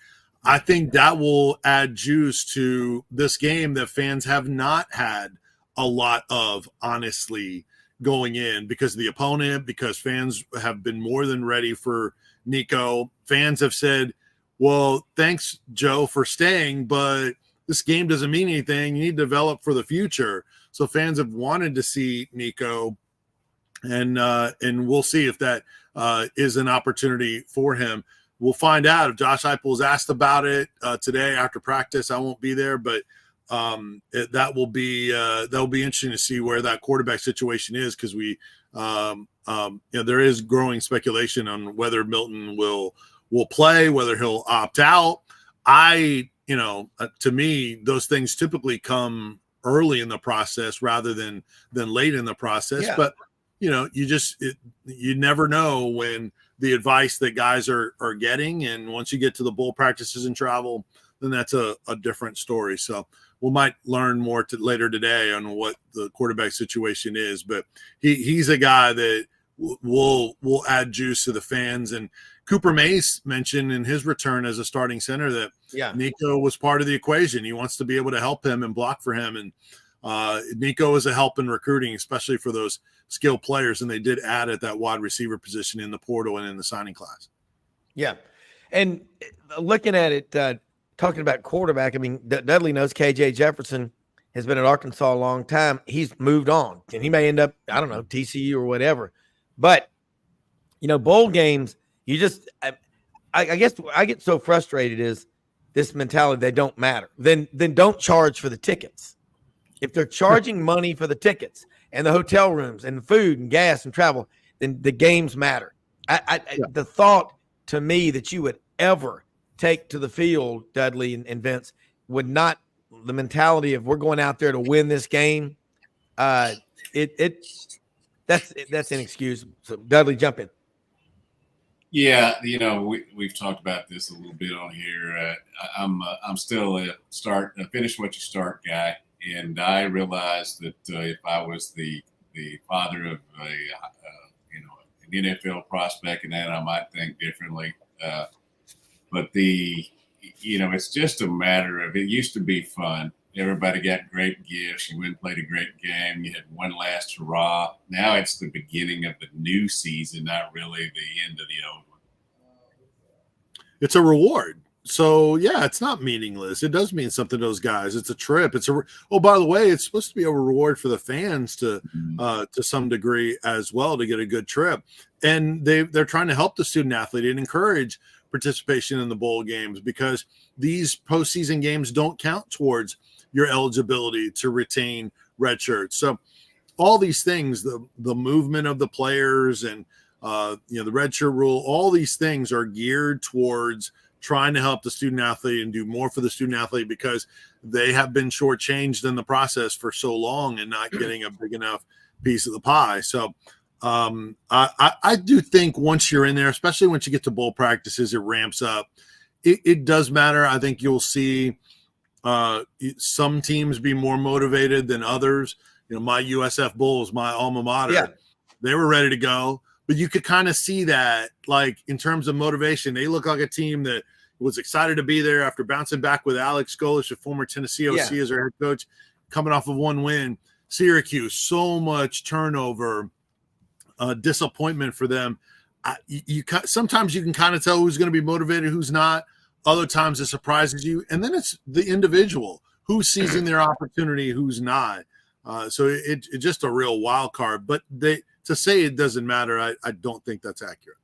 I think that will add juice to this game that fans have not had a lot of, honestly, going in, because of the opponent, because fans have been more than ready for Nico. Fans have said, well, thanks, Joe, for staying, but this game doesn't mean anything. You need to develop for the future. So fans have wanted to see Nico, and we'll see if that is an opportunity for him. We'll find out. If Josh Heupel is asked about it today after practice, I won't be there, but that will be interesting to see where that quarterback situation is, because there is growing speculation on whether Milton will play, whether he'll opt out. To me, those things typically come early in the process rather than late in the process. Yeah. But you never know when the advice that guys are getting, and once you get to the bowl practices and travel, then that's a different story. So we might learn more later today on what the quarterback situation is, but he's a guy that will add juice to the fans. And Cooper Mace mentioned in his return as a starting center that Nico was part of the equation. He wants to be able to help him and block for him. And Nico is a help in recruiting, especially for those skilled players. And they did add at that wide receiver position in the portal and in the signing class.
Yeah. And looking at it, talking about quarterback, I mean, Dudley knows KJ Jefferson has been at Arkansas a long time. He's moved on, and he may end up, I don't know, TCU or whatever. But, bowl games, you just I guess I get so frustrated is this mentality, they don't matter. Then don't charge for the tickets. If they're charging money for the tickets and the hotel rooms and the food and gas and travel, then the games matter. The thought to me that you would ever take to the field, Dudley and Vince, would not, the mentality of we're going out there to win this game. That's inexcusable. So Dudley, jump in.
Yeah, we've talked about this a little bit on here. I'm still a finish what you start guy, and I realized that if I was the father of an NFL prospect, and that I might think differently. But it's just a matter of, it used to be fun. Everybody got great gifts. You went and played a great game. You had one last hurrah. Now it's the beginning of the new season, not really the end of the old one.
It's a reward. So, yeah, it's not meaningless. It does mean something to those guys. It's a trip. By the way, it's supposed to be a reward for the fans to some degree as well, to get a good trip. And they're trying to help the student athlete and encourage participation in the bowl games, because these postseason games don't count towards your eligibility to retain red shirts. So all these things, the movement of the players and the red shirt rule, all these things are geared towards trying to help the student athlete and do more for the student athlete, because they have been shortchanged in the process for so long and not getting a big enough piece of the pie. So I do think once you're in there, especially once you get to bowl practices, it ramps up. It does matter. I think you'll see some teams be more motivated than others. My USF Bulls, my alma mater, they were ready to go. But you could kind of see that, like, in terms of motivation, they look like a team that was excited to be there after bouncing back with Alex Golesh, a former Tennessee OC, as their head coach, coming off of one win. Syracuse, so much turnover, disappointment for them. Sometimes you can kind of tell who's going to be motivated, who's not. Other times it surprises you. And then it's the individual who's seizing their opportunity, who's not. So it's just a real wild card. But to say it doesn't matter, I don't think that's accurate.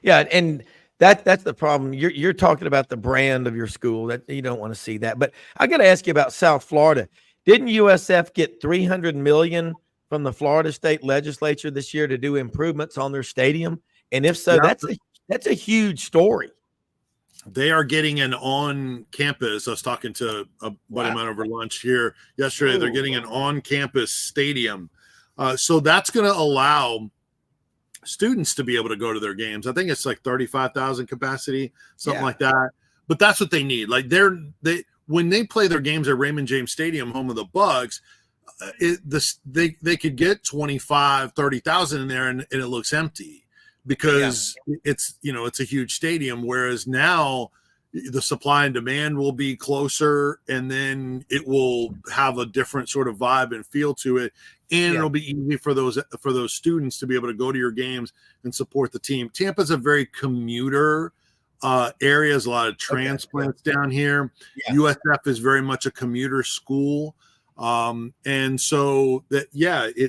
Yeah, and that's the problem. You're talking about the brand of your school. That you don't want to see that. But I got to ask you about South Florida. Didn't USF get $300 million from the Florida State Legislature this year to do improvements on their stadium? And if so, that's a huge story.
They are getting an on-campus. I was talking to a buddy of mine over lunch here yesterday. They're getting an on-campus stadium. So that's going to allow students to be able to go to their games. I think it's like 35,000 capacity, something like that. But that's what they need. Like when they play their games at Raymond James Stadium, home of the Bucks, they could get 25, 30,000 in there, and it looks empty. Because it's a huge stadium, whereas now the supply and demand will be closer, and then it will have a different sort of vibe and feel to it, and it'll be easy for those students to be able to go to your games and support the team. Tampa's a very commuter areas, a lot of transplants down here.
Yeah.
USF is very much a commuter school. And so that,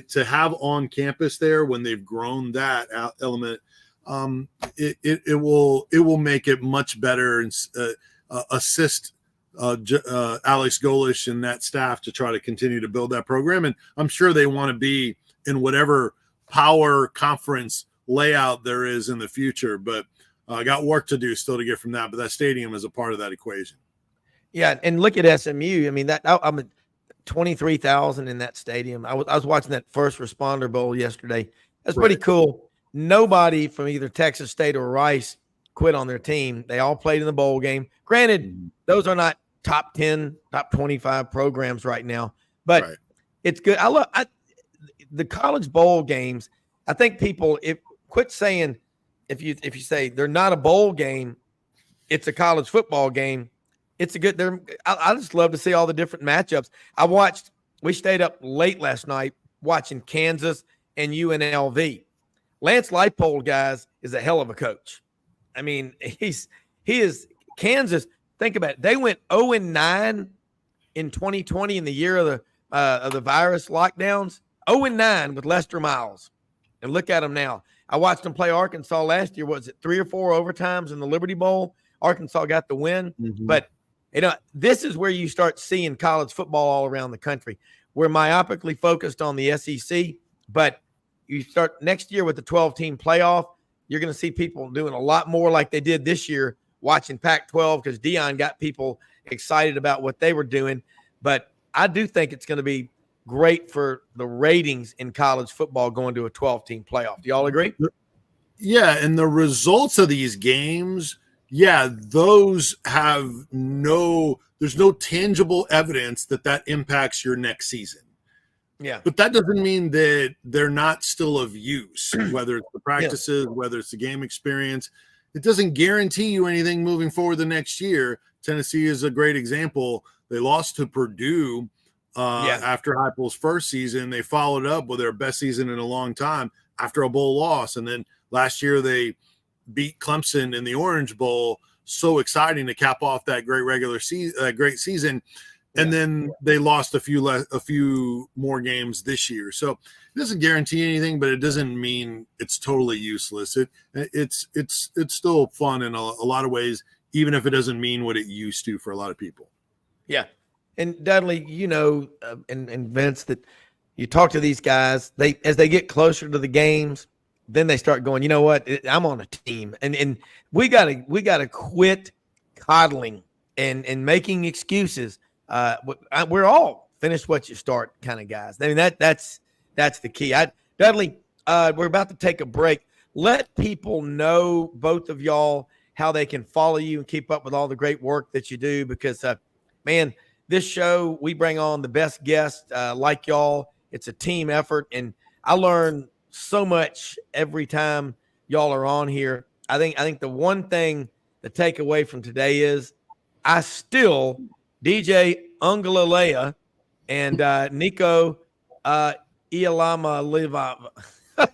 to have on campus there when they've grown that element, it will make it much better and assist Alex Golish and that staff to try to continue to build that program. And I'm sure they want to be in whatever power conference layout there is in the future, but I got work to do still to get from that. But that stadium is a part of that equation.
Yeah. And look at SMU. I mean, I'm 23,000 in that stadium. I was watching that First Responder Bowl yesterday. That's pretty cool. Nobody from either Texas State or Rice quit on their team. They all played in the bowl game. Granted, those are not top 10, top 25 programs right now, but it's good. I love the college bowl games. I think people quit saying if you say they're not a bowl game, it's a college football game. It's a good. I just love to see all the different matchups. We stayed up late last night watching Kansas and UNLV. Lance Leipold, guys, is a hell of a coach. I mean, he is Kansas. Think about it. They went 0-9 in 2020 in the year of the virus lockdowns. 0-9 with Lester Miles, and look at them now. I watched them play Arkansas last year. Was it 3 or 4 overtimes in the Liberty Bowl? Arkansas got the win, but this is where you start seeing college football all around the country. We're myopically focused on the SEC, but you start next year with the 12-team playoff. You're going to see people doing a lot more like they did this year, watching Pac-12 because Deion got people excited about what they were doing. But I do think it's going to be great for the ratings in college football going to a 12-team playoff. Do y'all agree?
Yeah, and the results of these games, those have there's no tangible evidence that impacts your next season.
Yeah.
But that doesn't mean that they're not still of use, whether it's the practices, whether it's the game experience. It doesn't guarantee you anything moving forward the next year. Tennessee is a great example. They lost to Purdue after Heupel's first season. They followed up with their best season in a long time after a bowl loss. And then last year they beat Clemson in the Orange Bowl. So exciting to cap off that great regular season, great season. And then they lost a few more games this year. So it doesn't guarantee anything, but it doesn't mean it's totally useless. It's still fun in a lot of ways, even if it doesn't mean what it used to for a lot of people.
Yeah. And Dudley, and Vince, that you talk to these guys, as they get closer to the games, then they start going, you know what, I'm on a team. And we gotta quit coddling and making excuses. We're all finish what you start kind of guys. I mean, that's the key. Dudley, we're about to take a break. Let people know, both of y'all, how they can follow you and keep up with all the great work that you do, because man, this show, we bring on the best guests like y'all. It's a team effort, and I learn so much every time y'all are on here. I think the one thing to take away from today is I still DJ Ungalalea and Nico Ialama Liva.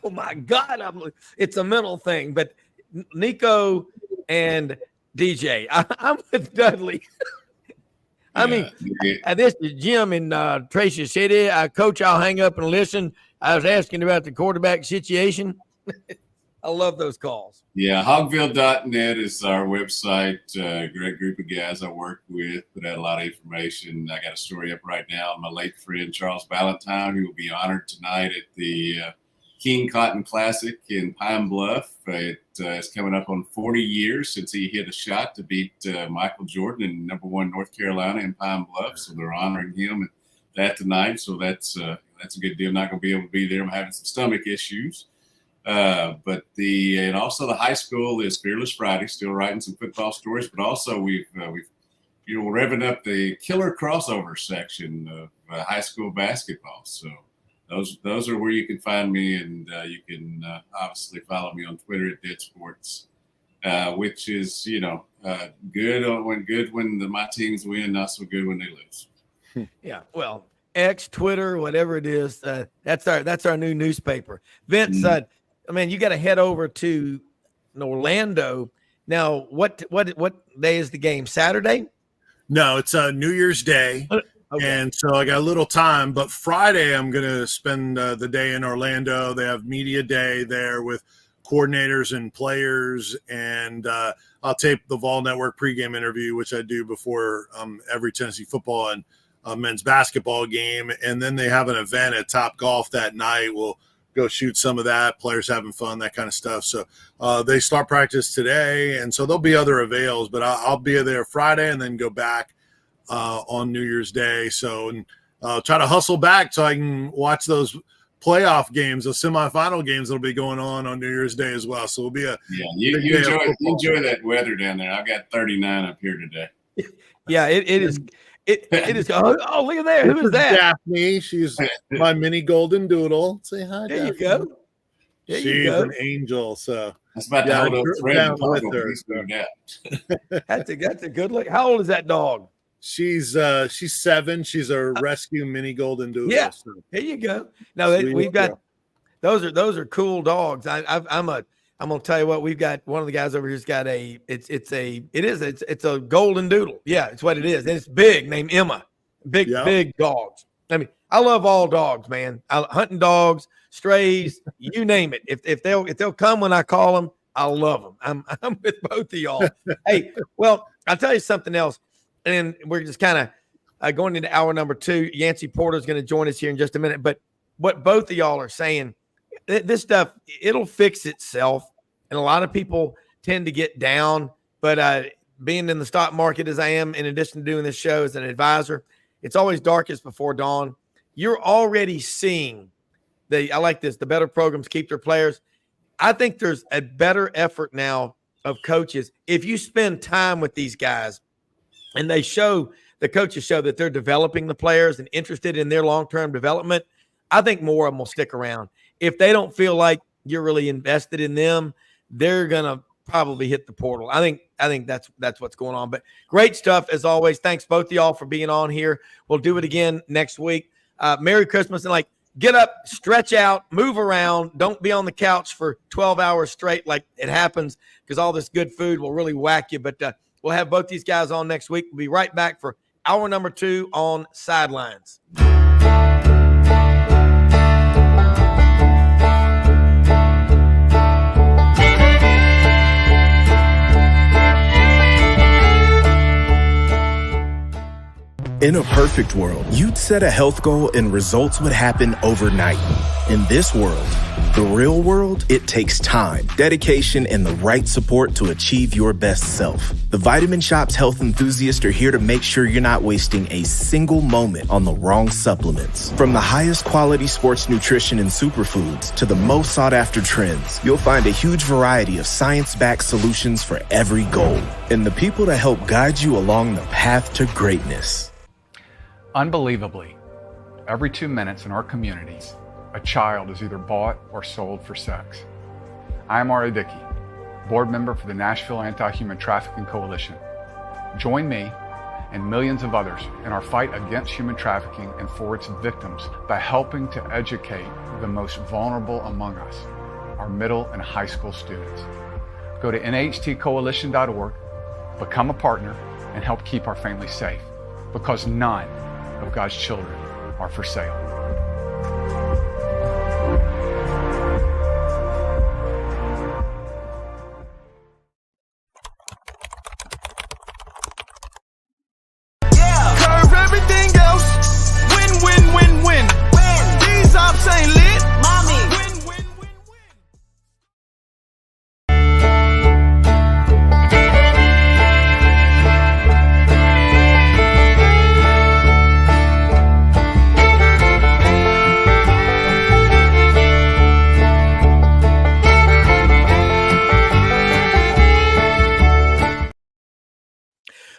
Oh my God, it's a mental thing, but Nico and DJ. I'm with Dudley. I mean, this is Jim in Tracy City. Coach, I'll hang up and listen. I was asking about the quarterback situation. I love those calls.
Yeah, hogville.net is our website. Great group of guys I work with, put out a lot of information. I got a story up right now on my late friend Charles Ballantyne, who will be honored tonight at the King Cotton Classic in Pine Bluff. It's coming up on 40 years since he hit a shot to beat Michael Jordan in #1 North Carolina in Pine Bluff. So they're honoring him that tonight. So that's a good deal. Not going to be able to be there. I'm having some stomach issues. But and also the high school is Fearless Friday, still writing some football stories, but also we're revving up the killer crossover section of high school basketball. So those are where you can find me, and you can obviously follow me on Twitter at Dead Sports, which is good when my teams win, not so good when they lose.
Yeah, well, X, Twitter, whatever it is, that's our new newspaper. Vince, you got to head over to Orlando Now, what day is the game? Saturday?
No, it's New Year's Day.
Okay.
And so I got a little time, but Friday I'm going to spend the day in Orlando. They have media day there with coordinators and players, and I'll tape the Vol Network pregame interview, which I do before every Tennessee football and men's basketball game. And then they have an event at Top Golf that night. We'll go shoot some of that, players having fun, that kind of stuff. So they start practice today, and so there'll be other avails, but I'll be there Friday and then go back on New Year's Day. So, and try to hustle back so I can watch those playoff games, those semifinal games that'll be going on New Year's Day as well. So it'll be
you enjoy that weather down there. I've got 39 up here today.
Yeah, it is. It is. Oh, look at that. Who is that?
Daphne. She's my mini golden doodle. Say hi,
There
Daphne.
you go. There
She's
you go.
an angel. So
That's about to hold up thread
down
and puzzle
with her,
piece moved out.
That's a good look. How old is that dog?
she's 7. She's a rescue mini golden doodle.
Yeah.
So
There you go. No, we've got those are cool dogs. I'm gonna tell you what, we've got one of the guys over here's got it's a golden doodle. Yeah, it's what it is. And it's big, named Emma. Big dogs. I mean, I love all dogs, man. Hunting dogs, strays, you name it. If they'll come when I call them, I love them. I'm with both of y'all. Hey, well, I'll tell you something else. And we're just kind of going into hour number 2. Yancy Porter is going to join us here in just a minute. But what both of y'all are saying, this stuff, it'll fix itself. And a lot of people tend to get down. But being in the stock market as I am, in addition to doing this show as an advisor, it's always darkest before dawn. You're already seeing I like this, the better programs keep their players. I think there's a better effort now of coaches. If you spend time with these guys and the coaches show that they're developing the players and interested in their long-term development, I think more of them will stick around. If they don't feel like you're really invested in them, they're going to probably hit the portal. I think that's what's going on. But great stuff as always. Thanks both of y'all for being on here. We'll do it again next week. Merry Christmas, and get up, stretch out, move around. Don't be on the couch for 12 hours straight like it happens, because all this good food will really whack you. But we'll have both these guys on next week. We'll be right back for hour number 2 on Sidelines.
In a perfect world, you'd set a health goal and results would happen overnight. In this world, the real world, it takes time, dedication, and the right support to achieve your best self. The Vitamin Shoppe health enthusiasts are here to make sure you're not wasting a single moment on the wrong supplements. From the highest quality sports nutrition and superfoods to the most sought after trends, you'll find a huge variety of science-backed solutions for every goal. And the people to help guide you along the path to greatness.
Unbelievably, every 2 minutes in our communities, a child is either bought or sold for sex. I am R.A. Dickey, board member for the Nashville Anti-Human Trafficking Coalition. Join me and millions of others in our fight against human trafficking and for its victims by helping to educate the most vulnerable among us, our middle and high school students. Go to nhtcoalition.org, become a partner, and help keep our families safe, because none of God's children are for sale.
Curve everything else. Win, win, win, win. These ops ain't lit. Mommy. Win, win, win, win.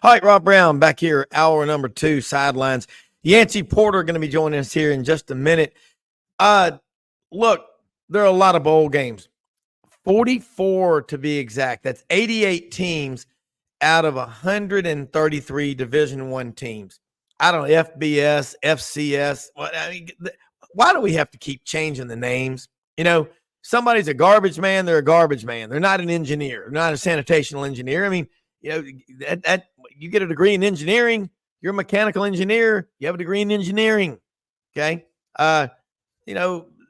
All right, Rob Browne back here, hour number 2, Sidelines. Yancy Porter going to be joining us here in just a minute. Look, there are a lot of bowl games, 44 to be exact. That's 88 teams out of 133 Division I teams. I don't know, FBS, FCS. Why do we have to keep changing the names? You know, somebody's a garbage man, they're a garbage man. They're not an engineer, they're not a sanitational engineer. I mean, that you get a degree in engineering, you're a mechanical engineer, you have a degree in engineering. Okay.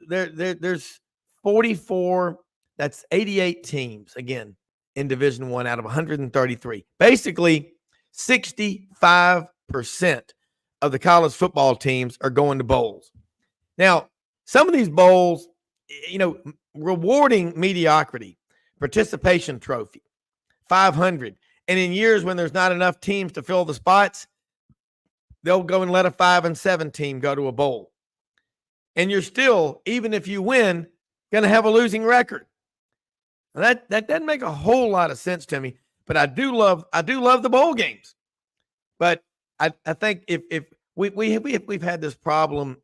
There's 44, that's 88 teams again in Division I out of 133. Basically, 65% of the college football teams are going to bowls. Now, some of these bowls, rewarding mediocrity, participation trophy, 500. And in years when there's not enough teams to fill the spots, they'll go and let a 5 and 7 team go to a bowl. And you're still, even if you win, going to have a losing record. Now that doesn't make a whole lot of sense to me, but I do love the bowl games. But I think if we've had this problem.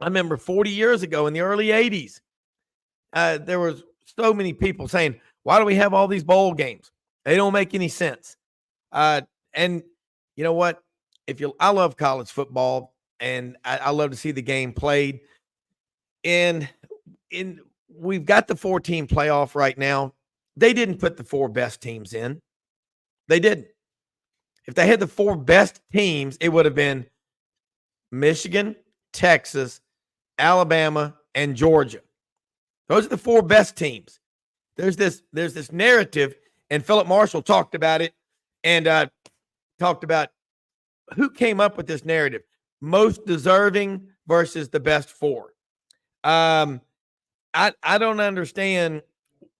I remember 40 years ago in the early 80s, there was so many people saying, why do we have all these bowl games? They don't make any sense. And you know what? I love college football, and I love to see the game played. And we've got the 4-team playoff right now. They didn't put the 4 best teams in. They didn't. If they had the 4 best teams, it would have been Michigan, Texas, Alabama, and Georgia. Those are the 4 best teams. There's this narrative, and Philip Marshall talked about it, and talked about who came up with this narrative. Most deserving versus the best 4. I don't understand.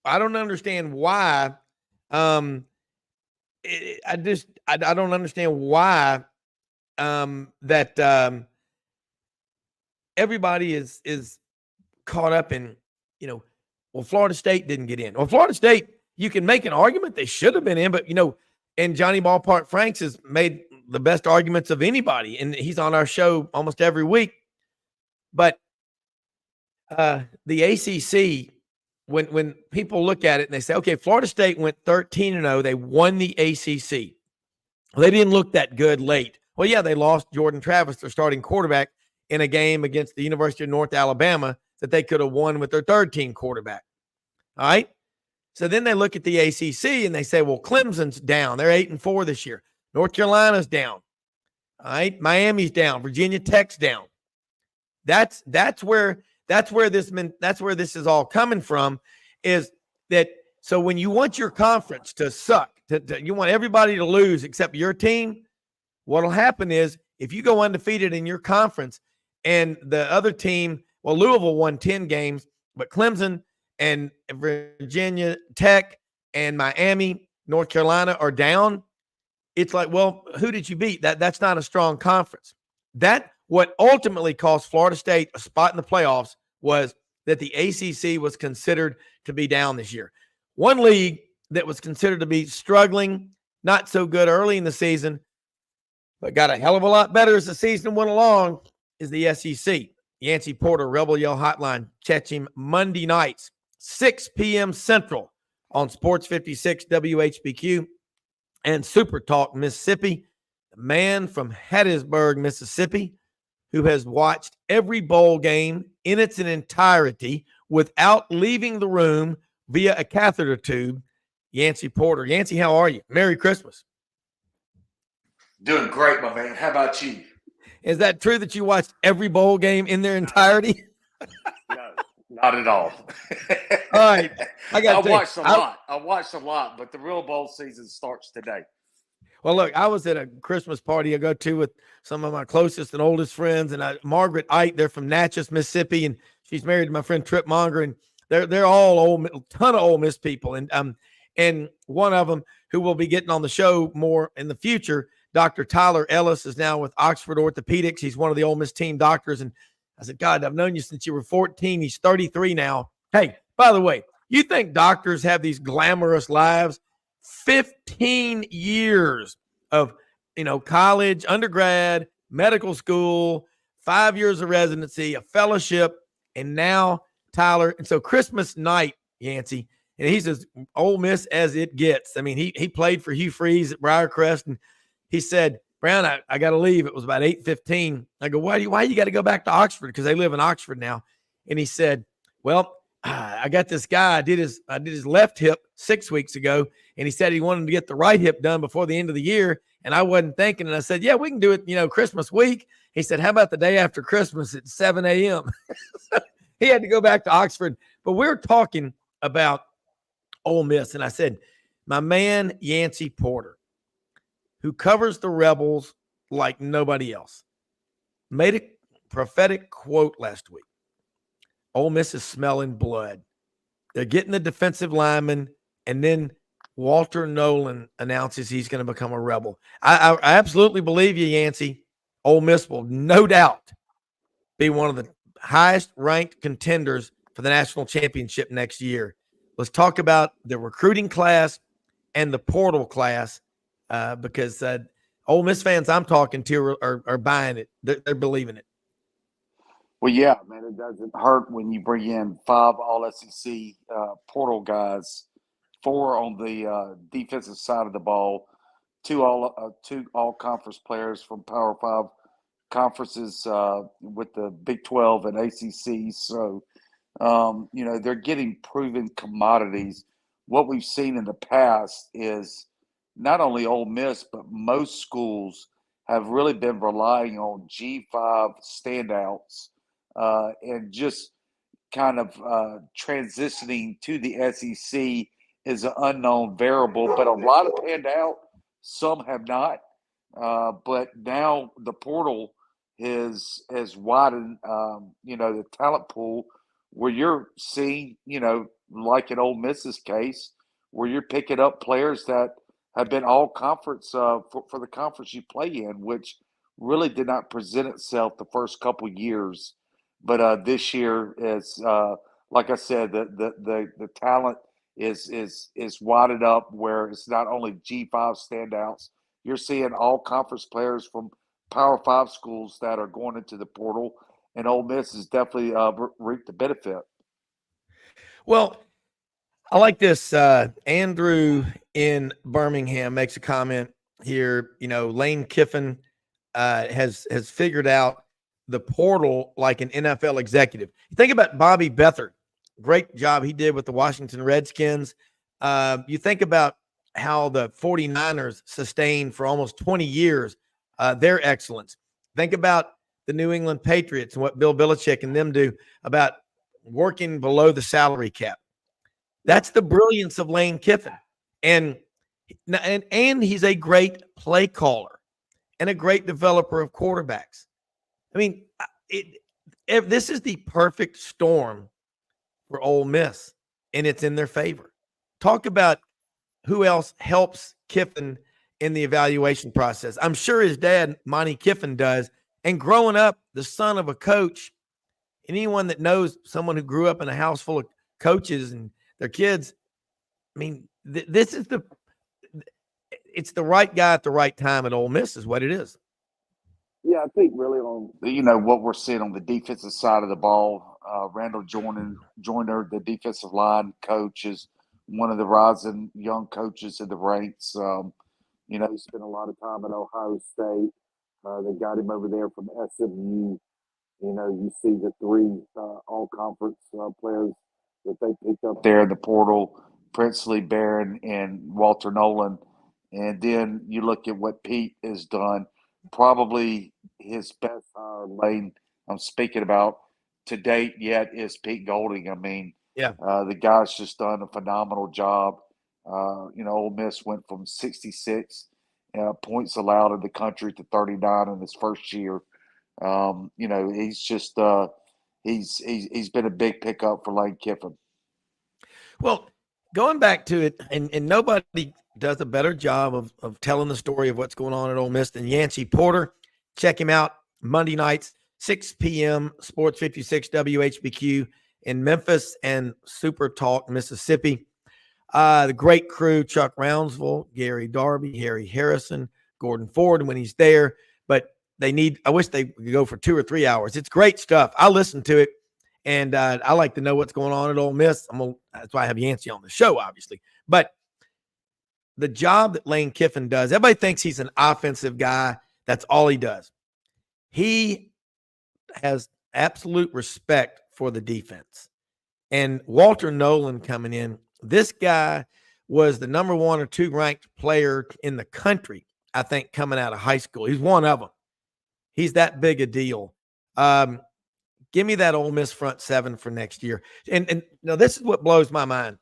I don't understand why. I don't understand why that everybody is caught up in, well, Florida State didn't get in. Well, Florida State, you can make an argument they should have been in, but, and Johnny Ballpark Franks has made the best arguments of anybody, and he's on our show almost every week. But the ACC, when people look at it and they say, okay, Florida State went 13-0, they won the ACC. Well, they didn't look that good late. Well, yeah, they lost Jordan Travis, their starting quarterback, in a game against the University of North Alabama that they could have won with their 3rd-team quarterback. All right? So then they look at the ACC and they say, well, Clemson's down. They're 8-4 this year. North Carolina's down. All right? Miami's down. Virginia Tech's down. That's where this is all coming from, is that so when you want your conference to suck, you want everybody to lose except your team, what'll happen is if you go undefeated in your conference and the other team, well, Louisville won 10 games, but Clemson and Virginia Tech and Miami, North Carolina are down. It's like, well, who did you beat? That's not a strong conference. What ultimately cost Florida State a spot in the playoffs was that the ACC was considered to be down this year. One league that was considered to be struggling, not so good early in the season, but got a hell of a lot better as the season went along, is the SEC. Yancy Porter, Rebel Yell Hotline. Catch him Monday nights, 6 p.m. Central on Sports 56 WHBQ and Super Talk Mississippi. The man from Hattiesburg, Mississippi, who has watched every bowl game in its entirety without leaving the room via a catheter tube, Yancy Porter. Yancy, how are you? Merry Christmas.
Doing great, my man. How about you?
Is that true that you watched every bowl game in their entirety?
No, not at all.
All right.
I watched a lot, but the real bowl season starts today.
Well, look, I was at a Christmas party I go to with some of my closest and oldest friends, and Margaret Ite, they're from Natchez, Mississippi, and she's married to my friend Trip Monger, and they're all old, a ton of Ole Miss people, and one of them who will be getting on the show more in the future, Dr. Tyler Ellis, is now with Oxford Orthopedics. He's one of the Ole Miss team doctors, and I said, God, I've known you since you were 14. He's 33 now. Hey, by the way, you think doctors have these glamorous lives? 15 years of, college, undergrad, medical school, 5 years of residency, a fellowship, and now Tyler. And so Christmas night, Yancy, and he's as Ole Miss as it gets. I mean, he played for Hugh Freeze at Briarcrest, and he said, Browne, I got to leave. It was about 8:15. I go, why you got to go back to Oxford? Because they live in Oxford now. And he said, well, I got this guy. I did his left hip 6 weeks ago, and he said he wanted to get the right hip done before the end of the year. And I wasn't thinking. And I said, yeah, we can do it, Christmas week. He said, how about the day after Christmas at 7 a.m.? He had to go back to Oxford. But we're talking about Ole Miss. And I said, my man, Yancy Porter, who covers the Rebels like nobody else, made a prophetic quote last week. Ole Miss is smelling blood. They're getting the defensive lineman, and then Walter Nolan announces he's going to become a Rebel. I absolutely believe you, Yancy. Ole Miss will no doubt be one of the highest-ranked contenders for the national championship next year. Let's talk about the recruiting class and the portal class because Ole Miss fans I'm talking to are buying it. They're believing it.
Well, yeah, man, it doesn't hurt when you bring in 5 All-SEC portal guys, 4 on the defensive side of the ball, 2 all-conference players from Power 5 conferences with the Big 12 and ACC. So, they're getting proven commodities. What we've seen in the past is not only Ole Miss, but most schools have really been relying on G5 standouts and just kind of transitioning to the SEC is an unknown variable, but a lot have panned out. Some have not. But now the portal has widened, the talent pool where you're seeing, like in Ole Miss's case, where you're picking up players that have been all conference for the conference you play in, which really did not present itself the first couple years. But this year is, like I said, the talent is widened up where it's not only G5 standouts. You're seeing all conference players from Power 5 schools that are going into the portal, and Ole Miss has definitely reaped the benefit.
Well, I like this. Andrew in Birmingham makes a comment here. Lane Kiffin has figured out the portal like an NFL executive. You think about Bobby Beathard, great job he did with the Washington Redskins. You think about how the 49ers sustained for almost 20 years their excellence. Think about the New England Patriots and what Bill Belichick and them do about working below the salary cap. That's the brilliance of Lane Kiffin. And he's a great play caller and a great developer of quarterbacks. I mean, if this is the perfect storm for Ole Miss, and it's in their favor. Talk about who else helps Kiffin in the evaluation process. I'm sure his dad, Monty Kiffin, does. And growing up, the son of a coach, anyone that knows someone who grew up in a house full of coaches and their kids, I mean, this is it's the right guy at the right time at Ole Miss is what it is.
Yeah, I think really on what we're seeing on the defensive side of the ball, Randall Joyner, the defensive line coach, is one of the rising young coaches in the ranks. He spent a lot of time at Ohio State. They got him over there from SMU. You see the 3 all-conference players that they picked up there in the portal, Princely, Barron, and Walter Nolan. And then you look at what Pete has done. Probably his best lane I'm speaking about to date yet is Pete Golding. I mean,
yeah,
the guy's just done a phenomenal job. Ole Miss went from 66 points allowed in the country to 39 in his first year. He's just he's been a big pickup for Lane Kiffin.
Well, going back to it, and nobody does a better job of telling the story of what's going on at Ole Miss than Yancy Porter. Check him out Monday nights, 6 p.m., Sports 56 WHBQ in Memphis and Super Talk, Mississippi. The great crew, Chuck Rounsville, Gary Darby, Harry Harrison, Gordon Ford when he's there. But I wish they could go for 2 or 3 hours. It's great stuff. I listen to it, and I like to know what's going on at Ole Miss. That's why I have Yancy on the show, obviously. But the job that Lane Kiffin does, everybody thinks he's an offensive guy. That's all he does. He has absolute respect for the defense. and Walter Nolan coming in. This guy was the number 1 or 2 ranked player in the country, I think, coming out of high school. He's one of them. He's that big a deal. Give me that Ole Miss front 7 for next year. And now this is what blows my mind,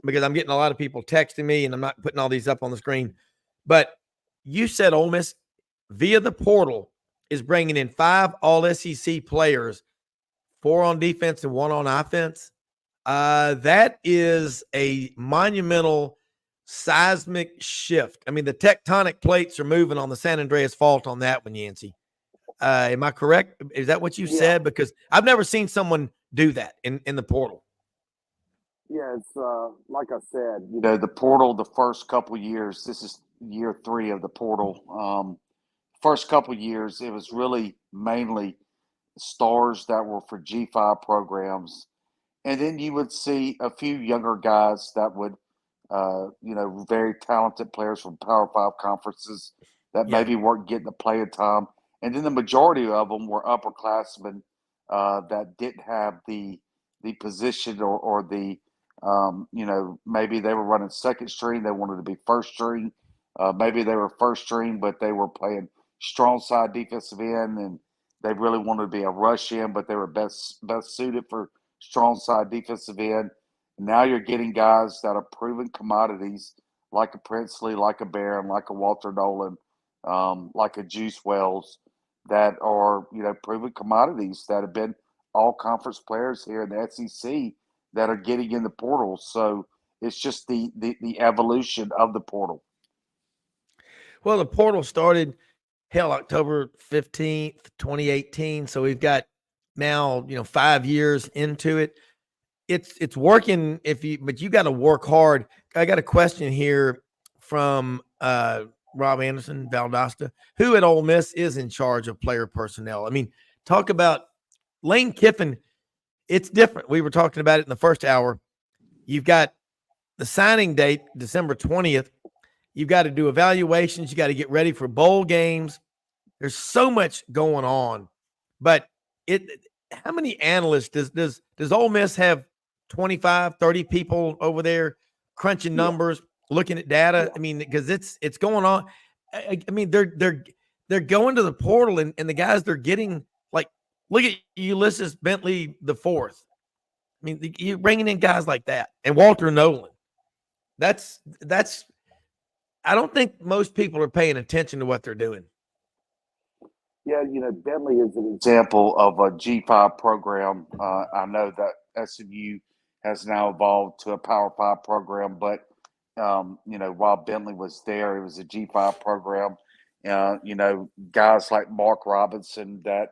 because I'm getting a lot of people texting me, and I'm not putting all these up on the screen. But you said Ole Miss via the portal is bringing in 5 all-SEC players, 4 on defense and 1 on offense. That is a monumental seismic shift. I mean, the tectonic plates are moving on the San Andreas Fault on that one, Yancy. Am I correct? Is that what you said? Because I've never seen someone do that in the portal.
Yeah, it's like I said, the portal, the first couple years, this is year 3 of the portal. First couple years, it was really mainly stars that were for G5 programs. And then you would see a few younger guys that would, very talented players from Power 5 conferences that maybe weren't getting the playing time. And then the majority of them were upperclassmen that didn't have the position or the, maybe they were running second string. They wanted to be first string. Maybe they were first string, but they were playing strong side defensive end, and they really wanted to be a rush in, but they were best suited for strong side defensive end. And now you're getting guys that are proven commodities, like a Princely, like a Barron, like a Walter Nolan, like a Juice Wells, that are proven commodities that have been all conference players here in the SEC that are getting in the portal. So it's just the evolution of the portal.
Well, the portal started October 15th, 2018. So we've got now, 5 years into it. It's working but you got to work hard. I got a question here from Rob Anderson, Valdosta. Who at Ole Miss is in charge of player personnel? I mean, talk about Lane Kiffin. It's different. We were talking about it in the first hour. You've got the signing date, December 20th. You've got to do evaluations. You got to get ready for bowl games. There's so much going on. But how many analysts does Ole Miss have? 25, 30 people over there crunching numbers, looking at data. I mean, because it's going on. I mean, they're going to the portal, and the guys they're getting, like, look at Ulysses Bentley the fourth. I mean, you're bringing in guys like that, and Walter Nolan. That's. I don't think most people are paying attention to what they're doing.
Yeah, Bentley is an example of a G5 program. I know that SMU has now evolved to a Power 5 program, but while Bentley was there, it was a G5 program. Guys like Mark Robinson that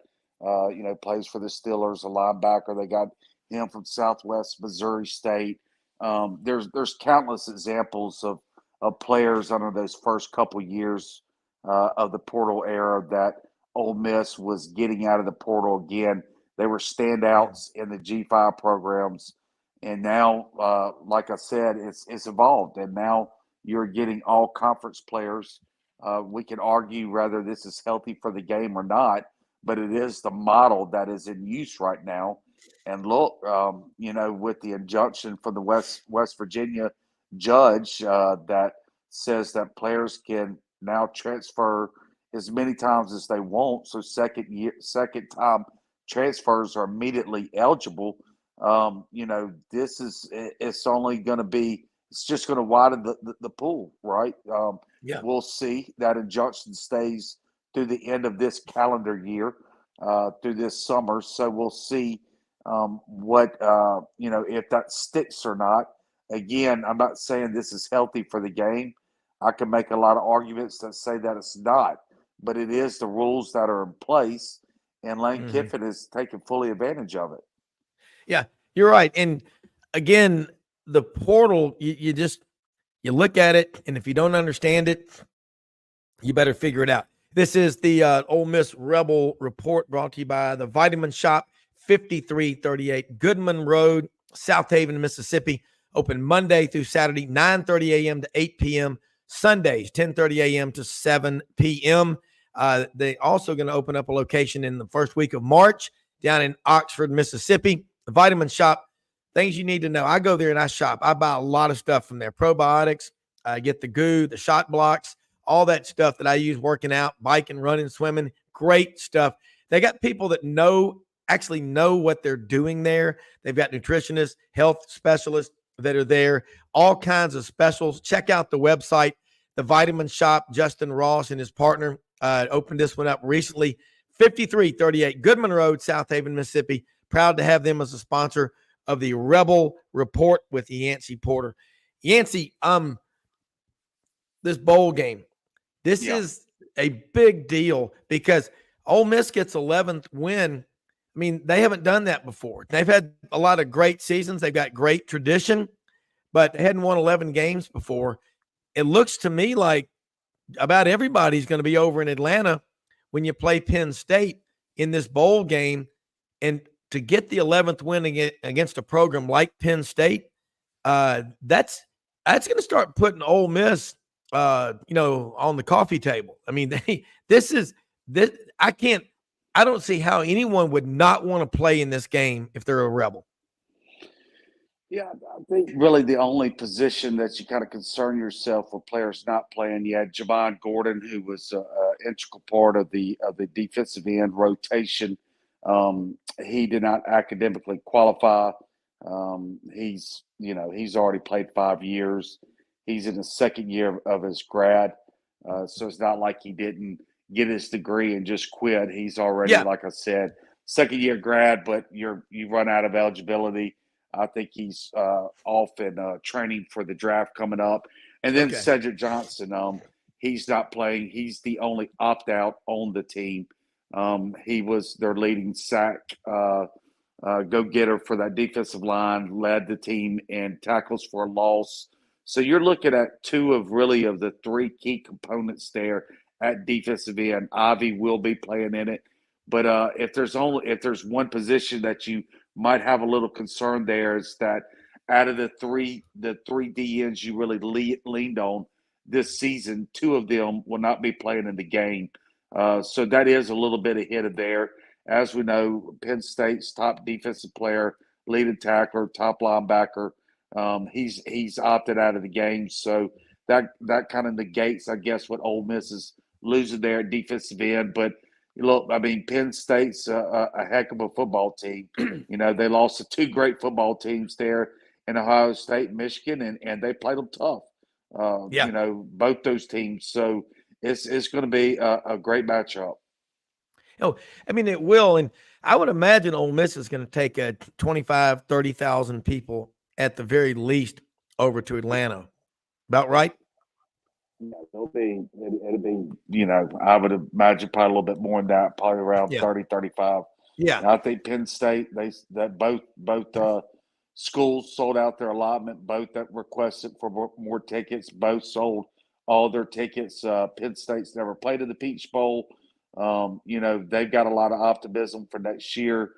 plays for the Steelers, a linebacker. They got him from Southwest Missouri State. There's countless examples of players under those first couple years of the portal era that Ole Miss was getting out of the portal again. They were standouts in the G5 programs. And now, like I said, it's evolved. And now you're getting all conference players. We can argue whether this is healthy for the game or not, but it is the model that is in use right now. And look, with the injunction from the West Virginia judge that says that players can now transfer as many times as they want. So second time transfers are immediately eligible. This it's only going to be, it's just going to widen the pool, right? We'll see that injunction stays through the end of this calendar year, through this summer. So we'll see what, if that sticks or not. Again, I'm not saying this is healthy for the game. I can make a lot of arguments that say that it's not, but it is the rules that are in place, and Lane Kiffin is taking fully advantage of it.
Yeah, you're right. And again, the portal, you look at it, and if you don't understand it, you better figure it out. This is the Ole Miss Rebel Report, brought to you by the Vitamin Shop, 5338 Goodman Road, South Haven, Mississippi. Open Monday through Saturday, 9:30 a.m. to 8 p.m. Sundays, 10:30 a.m. to 7 p.m. They also going to open up a location in the first week of March down in Oxford, Mississippi. The Vitamin Shop, things you need to know. I go there and I shop. I buy a lot of stuff from there. Probiotics, I get the goo, the shot blocks, all that stuff that I use working out, biking, running, swimming. Great stuff. They got people that actually know what they're doing there. They've got nutritionists, health specialists that are there, all kinds of specials. Check out the website, the Vitamin Shop. Justin Ross and his partner opened this one up recently. 5338 Goodman Road, South Haven, Mississippi. Proud to have them as a sponsor of the Rebel Report with Yancy Porter. Yancy, this bowl game, this is a big deal because Ole Miss gets 11th win. I mean, they haven't done that before. They've had a lot of great seasons. They've got great tradition, but they hadn't won 11 games before. It looks to me like about everybody's going to be over in Atlanta when you play Penn State in this bowl game. And to get the 11th win against a program like Penn State, that's going to start putting Ole Miss, on the coffee table. I mean, I don't see how anyone would not want to play in this game if they're a Rebel.
Yeah, I think really the only position that you kind of concern yourself with players not playing. You had Javon Gordon, who was an integral part of the defensive end rotation. He did not academically qualify. He's already played 5 years. He's in the second year of his grad. So it's not like he didn't get his degree and just quit. He's already, like I said, second year grad, but you run out of eligibility. I think he's off in training for the draft coming up. And then Cedric Johnson, he's not playing. He's the only opt-out on the team. He was their leading sack go-getter for that defensive line, led the team in tackles for a loss. So you're looking at two of the three key components there at defensive end. Ivy will be playing in it. But if there's one position that you might have a little concern there, is that out of the three DNs you really leaned on this season, two of them will not be playing in the game. So that is a little bit ahead of there. As we know, Penn State's top defensive player, leading tackler, top linebacker, he's opted out of the game. So that kind of negates, I guess, what Ole Miss is losing there at defensive end. But look, I mean, Penn State's a heck of a football team. They lost to two great football teams there in Ohio State and Michigan, and they played them tough. Both those teams. So it's going to be a great matchup.
Oh, I mean, it will. And I would imagine Ole Miss is going to take 25,000, 30,000 people at the very least over to Atlanta. About right?
Yeah, it'll be, I would imagine probably a little bit more than that, probably around 30, 35.
Yeah.
And I think Penn State, both schools sold out their allotment, both that requested for more tickets, both sold all their tickets. Penn State's never played in the Peach Bowl. They've got a lot of optimism for next year.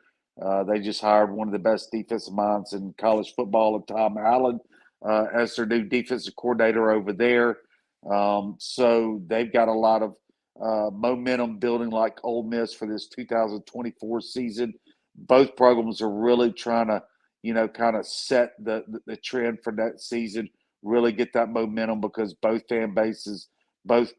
They just hired one of the best defensive minds in college football, Tom Allen, as their new defensive coordinator over there. So they've got a lot of momentum building like Ole Miss for this 2024 season. Both programs are really trying to, kind of set the trend for that season, really get that momentum, because both fan bases, both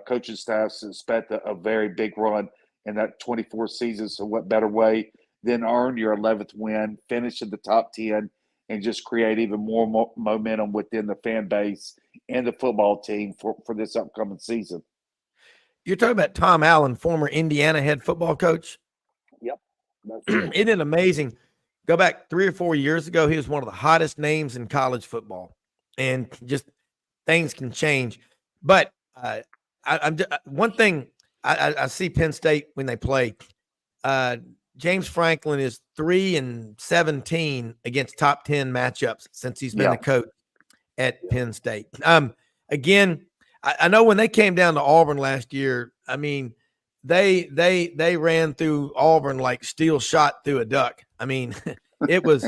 coaching staffs expect a very big run in that 24 season. So what better way than earn your 11th win, finish in the top 10, and just create even more momentum within the fan base and the football team for this upcoming season.
You're talking about Tom Allen, former Indiana head football coach?
Yep.
Isn't it amazing? Go back 3 or 4 years ago, he was one of the hottest names in college football. And just things can change. But one thing I see Penn State when they play, James Franklin is 3-17 against top 10 matchups since he's been the coach at Penn State. Again, I know when they came down to Auburn last year, I mean, they ran through Auburn like steel shot through a duck. I mean, it was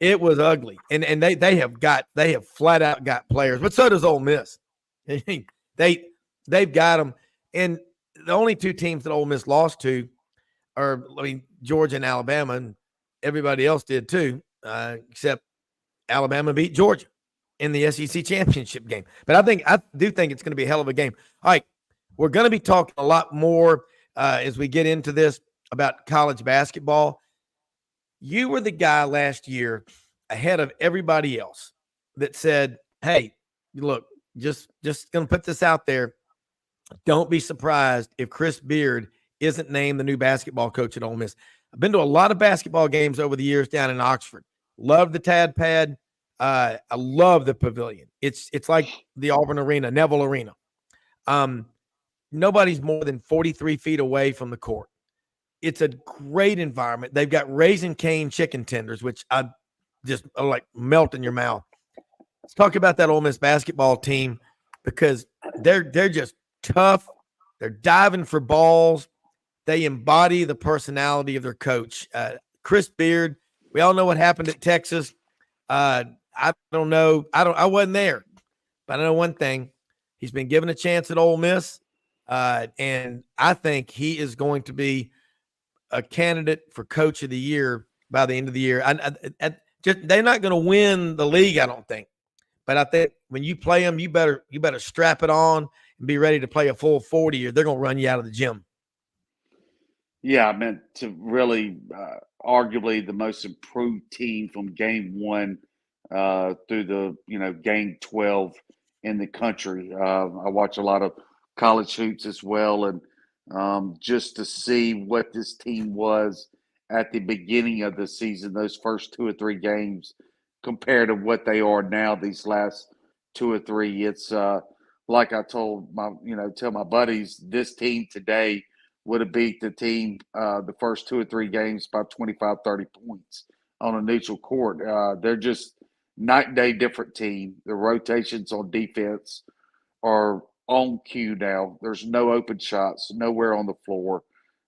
ugly, and they have flat out got players, but so does Ole Miss. They've got them, and the only two teams that Ole Miss lost to are, Georgia and Alabama, and everybody else did too. except Alabama beat Georgia in the SEC championship game. But I do think it's going to be a hell of a game. All right, we're going to be talking a lot more as we get into this about college basketball. You were the guy last year ahead of everybody else that said, hey, look, just going to put this out there. Don't be surprised if Chris Beard isn't named the new basketball coach at Ole Miss. I've been to a lot of basketball games over the years down in Oxford. Love the Tad Pad. I love the pavilion. It's like the Auburn Arena, Neville Arena. Nobody's more than 43 feet away from the court. It's a great environment. They've got Raising Cane chicken tenders, which I just like melt in your mouth. Let's talk about that Ole Miss basketball team because they're just tough. They're diving for balls. They embody the personality of their coach. Chris Beard, we all know what happened at Texas. I don't know. I wasn't there, but I know one thing. He's been given a chance at Ole Miss, and I think he is going to be a candidate for Coach of the Year by the end of the year. They're not going to win the league, I don't think. But I think when you play them, you better strap it on and be ready to play a full 40 or they're going to run you out of the gym.
Yeah, I meant to really arguably the most improved team from game 1 through the game 12 in the country. I watch a lot of college hoops as well, and just to see what this team was at the beginning of the season, those first 2 or 3 games, compared to what they are now, these last 2 or 3, it's like I told tell my buddies, this team today would have beat the team the first 2 or 3 games by 25, 30 points on a neutral court. They're just night and day different team. The rotations on defense are on cue now. There's no open shots, nowhere on the floor.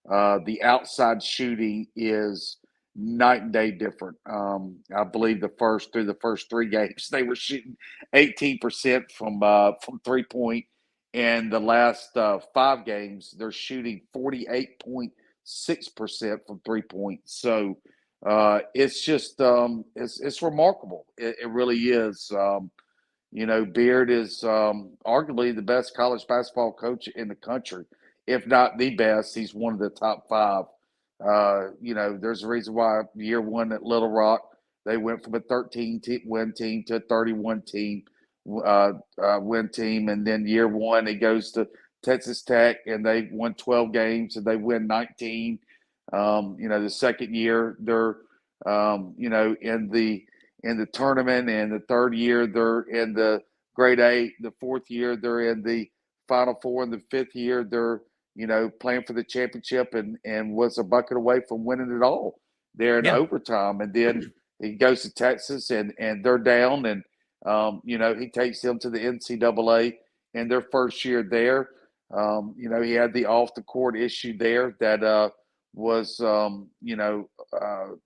The outside shooting is night and day different. I believe through the first 3 games, they were shooting 18% from 3-point. And the last 5 games, they're shooting 48.6% from 3-point. So it's just it's remarkable. It really is. Beard is arguably the best college basketball coach in the country, if not the best. He's one of the top 5. There's a reason why year 1 at Little Rock, they went from a 13-win team to a 31-team win team. And then year 1, he goes to Texas Tech and they won 12 games and they win 19. The second year they're, in the tournament, and the third year they're in the grade 8. The fourth year they're in the Final Four, and the fifth year they're playing for the championship and was a bucket away from winning it all there in overtime. And then he goes to Texas and they're down, and he takes them to the NCAA in their first year there. He had the off the court issue there that was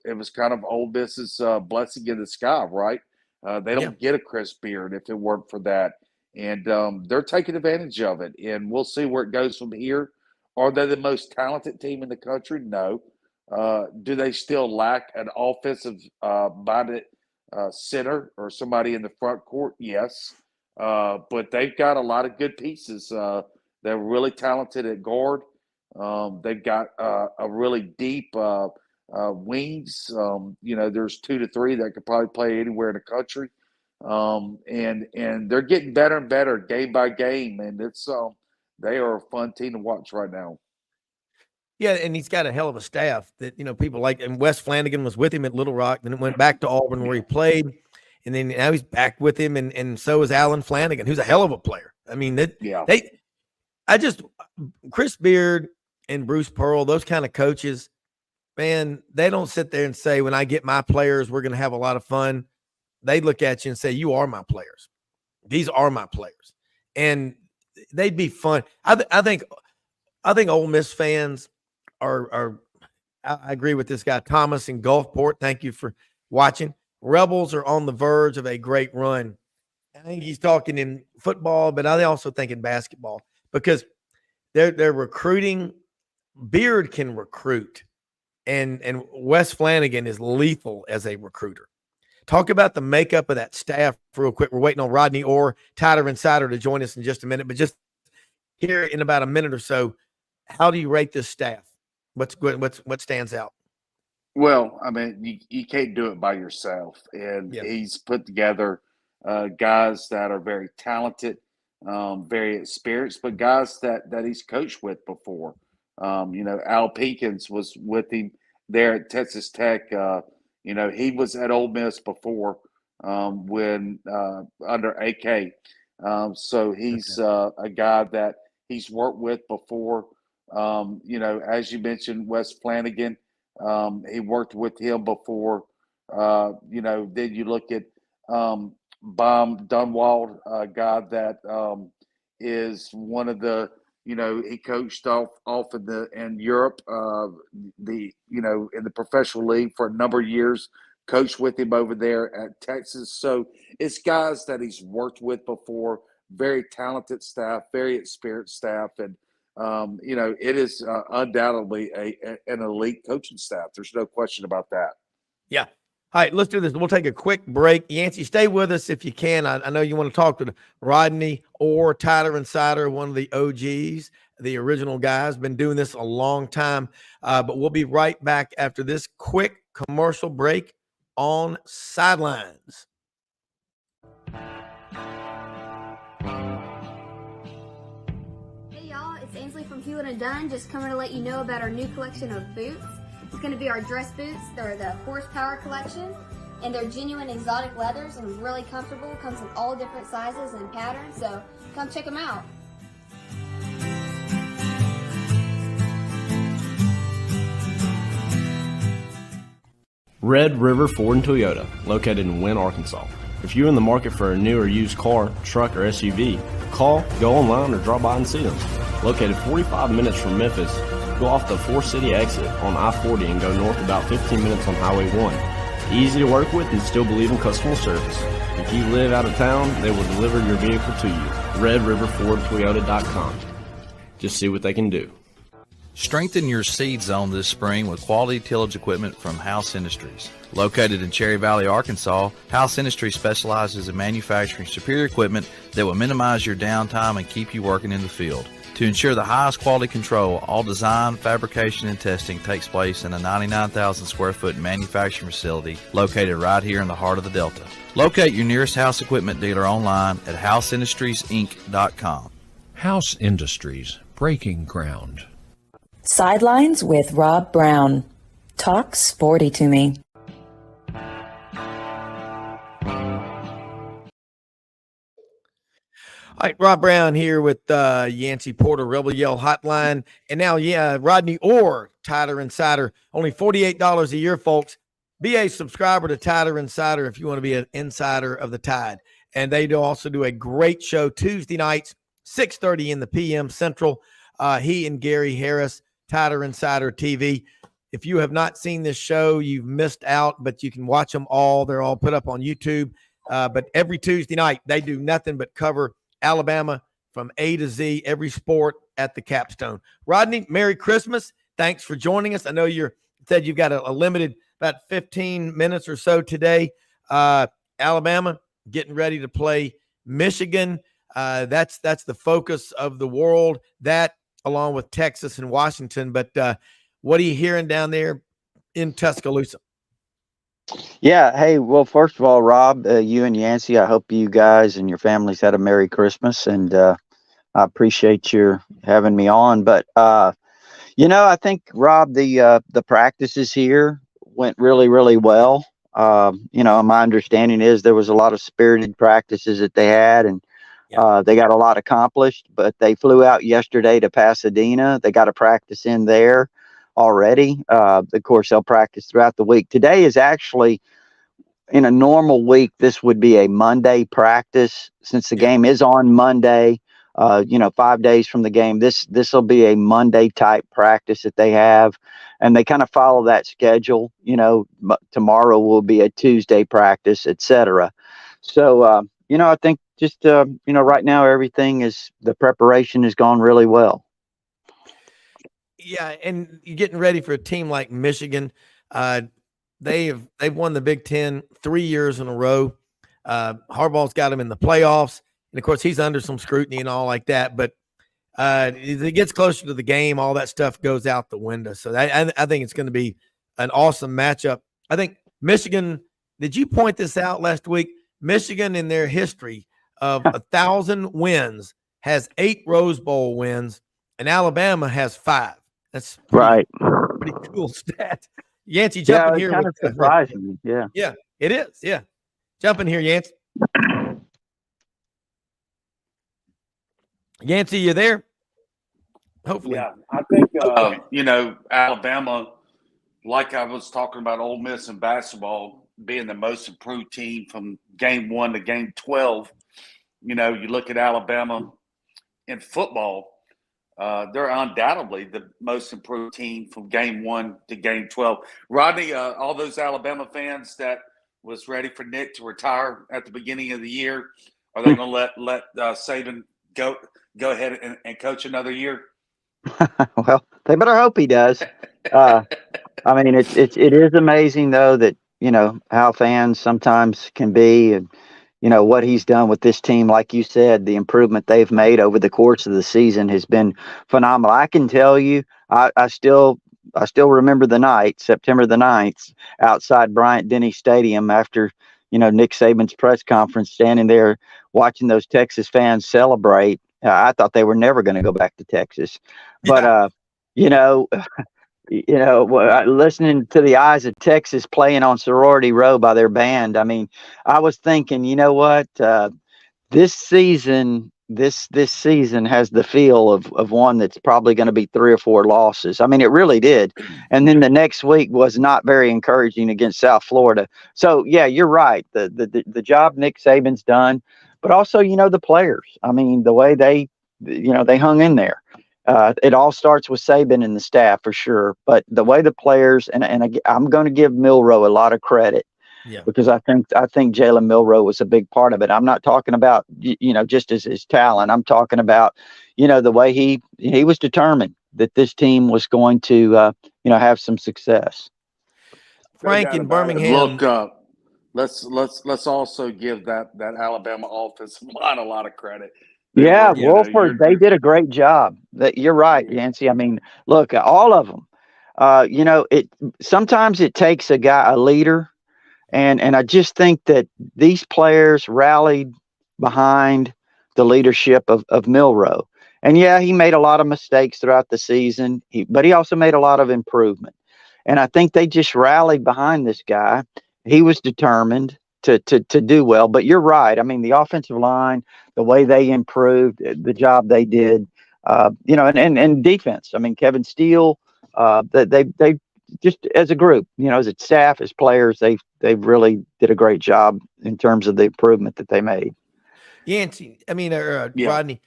it was kind of Ole Miss's blessing in the sky, right? They don't get a Chris Beard if it weren't for that. And they're taking advantage of it. And we'll see where it goes from here. Are they the most talented team in the country? No. Do they still lack an offensive minded center or somebody in the front court? Yes. But they've got a lot of good pieces. They're really talented at guard. They've got a really deep wings. There's 2 to 3 that could probably play anywhere in the country. And they're getting better and better game by game. And it's they are a fun team to watch right now.
Yeah, and he's got a hell of a staff that, people like. And Wes Flanagan was with him at Little Rock, then it went back to Auburn where he played. And then now he's back with him, and so is Alan Flanagan, who's a hell of a player. I mean, Chris Beard and Bruce Pearl, those kind of coaches, man, they don't sit there and say, when I get my players, we're going to have a lot of fun. They look at you and say, you are my players. These are my players. And they'd be fun. I think Ole Miss fans are I agree with this guy, Thomas in Gulfport. Thank you for watching. Rebels are on the verge of a great run. I think he's talking in football, but I also think in basketball, because they're recruiting. Beard can recruit, and Wes Flanagan is lethal as a recruiter. Talk about the makeup of that staff real quick. We're waiting on Rodney or Tyler Insider to join us in just a minute, but just here in about a minute or so, how do you rate this staff? What's good? What stands out?
Well, I mean, you can't do it by yourself. And
Yeah.
he's put together guys that are very talented, very experienced, but guys that he's coached with before. Al Pinkins was with him there at Texas Tech. He was at Ole Miss before when under AK. So he's a guy that he's worked with before. As you mentioned, Wes Flanagan. He worked with him before. Then you look at Baum Dunwald, a guy that is one of the, he coached off in Europe, in the professional league for a number of years, coached with him over there at Texas. So it's guys that he's worked with before, very talented staff, very experienced staff. And it is undoubtedly an elite coaching staff. There's no question about that.
Yeah. All right, let's do this. We'll take a quick break. Yancy, stay with us if you can. I know you want to talk to Rodney or Tyler Insider, one of the OGs, the original guys. Been doing this a long time, but we'll be right back after this quick commercial break on Sidelines.
Ainsley from Hewlett & Dunn, just coming to let you know about our new collection of boots. It's going to be our dress boots. They're the Horsepower collection, and they're genuine exotic leathers and really comfortable. Comes in all different sizes and patterns, so come check them out.
Red River Ford and Toyota, located in Wynne, Arkansas. If you're in the market for a new or used car, truck, or SUV, call, go online, or drop by and see them. Located 45 minutes from Memphis, go off the 4-city exit on I-40 and go north about 15 minutes on Highway 1. Easy to work with and still believe in customer service. If you live out of town, they will deliver your vehicle to you. RedRiverFordToyota.com. Just see what they can do.
Strengthen your seed zone this spring with quality tillage equipment from House Industries. Located in Cherry Valley, Arkansas, House Industries specializes in manufacturing superior equipment that will minimize your downtime and keep you working in the field. To ensure the highest quality control, all design, fabrication, and testing takes place in a 99,000 square foot manufacturing facility located right here in the heart of the Delta. Locate your nearest House equipment dealer online at houseindustriesinc.com.
House Industries, breaking ground.
Sidelines with Rob Browne. Talk sporty to me.
All right, Rob Browne here with Yancy Porter, Rebel Yell Hotline. And now, Rodney or Tyler Insider. Only $48 a year, folks. Be a subscriber to Tyler Insider if you want to be an insider of the Tide. And they also do a great show Tuesday nights, 6:30 in the PM Central. He and Gary Harris, Tyler Insider TV. If you have not seen this show, you've missed out, but you can watch them all. They're all put up on YouTube. But every Tuesday night, they do nothing but cover Alabama from A to Z, every sport at the capstone. Rodney, Merry Christmas. Thanks for joining us. I know you said you've got a limited about 15 minutes or so today. Alabama getting ready to play Michigan. That's the focus of the world, that along with Texas and Washington. But what are you hearing down there in Tuscaloosa?
Yeah. Hey, well, first of all, Rob, you and Yancy, I hope you guys and your families had a Merry Christmas, and I appreciate your having me on. But, I think, Rob, the practices here went really, really well. My understanding is there was a lot of spirited practices that they had, and they got a lot accomplished, but they flew out yesterday to Pasadena. They got a practice in there already. Of course, they'll practice throughout the week. Today is actually, in a normal week, this would be a Monday practice. Since the game is on Monday, 5 days from the game, this will be a Monday type practice that they have, and they kind of follow that schedule. Tomorrow will be a Tuesday practice, etc. So, I think just, right now, the preparation has gone really well.
Yeah, and you're getting ready for a team like Michigan. they've won the Big Ten 3 years in a row. Harbaugh's got them in the playoffs, and of course he's under some scrutiny and all like that. But as it gets closer to the game, all that stuff goes out the window. So I think it's going to be an awesome matchup. I think Michigan. Did you point this out last week? Michigan, in their history of 1,000 wins, has 8 Rose Bowl wins, and Alabama has 5. That's pretty cool stat. Yancy, jump in here.
Kind of surprising. Yeah,
it is. Yeah, jump in here, Yancy. Yancy, you there? Hopefully.
Yeah, I think Alabama, like I was talking about Ole Miss in basketball being the most improved team from game 1 to game 12. You look at Alabama in football, they're undoubtedly the most improved team from game 1 to game 12. Rodney, all those Alabama fans that was ready for Nick to retire at the beginning of the year, are they going to let Saban go ahead and coach another year?
Well, they better hope he does. I mean, it is amazing though that how fans sometimes can be, and what he's done with this team. Like you said, the improvement they've made over the course of the season has been phenomenal. I can tell you, I still remember the night, September the 9th, outside Bryant-Denny Stadium after Nick Saban's press conference, standing there watching those Texas fans celebrate. I thought they were never going to go back to Texas, but listening to the Eyes of Texas playing on Sorority Row by their band. I mean, I was thinking, you know what, this season has the feel of one that's probably going to be 3 or 4 losses. I mean, it really did. And then the next week was not very encouraging against South Florida. So yeah, you're right. The job Nick Saban's done, but also, the players. I mean, the way they hung in there. It all starts with Saban and the staff for sure, but the way the players and I'm going to give Milroe a lot of credit, because I think Jalen Milroe was a big part of it. I'm not talking about just as his talent. I'm talking about the way he was determined that this team was going to have some success.
Frank in Birmingham.
Look, let's also give that Alabama offensive line a lot of credit.
Wolford, they did a great job. You're right, Yancy. I mean, look, all of them. Sometimes it takes a leader, and I just think that these players rallied behind the leadership of Milroe. And he made a lot of mistakes throughout the season, but he also made a lot of improvement. And I think they just rallied behind this guy. He was determined to do well. But you're right. I mean, the offensive line, the way they improved, the job they did, and defense. I mean, Kevin Steele, they just as a group, as a staff, as players, they really did a great job in terms of the improvement that they made.
Yancy, Rodney,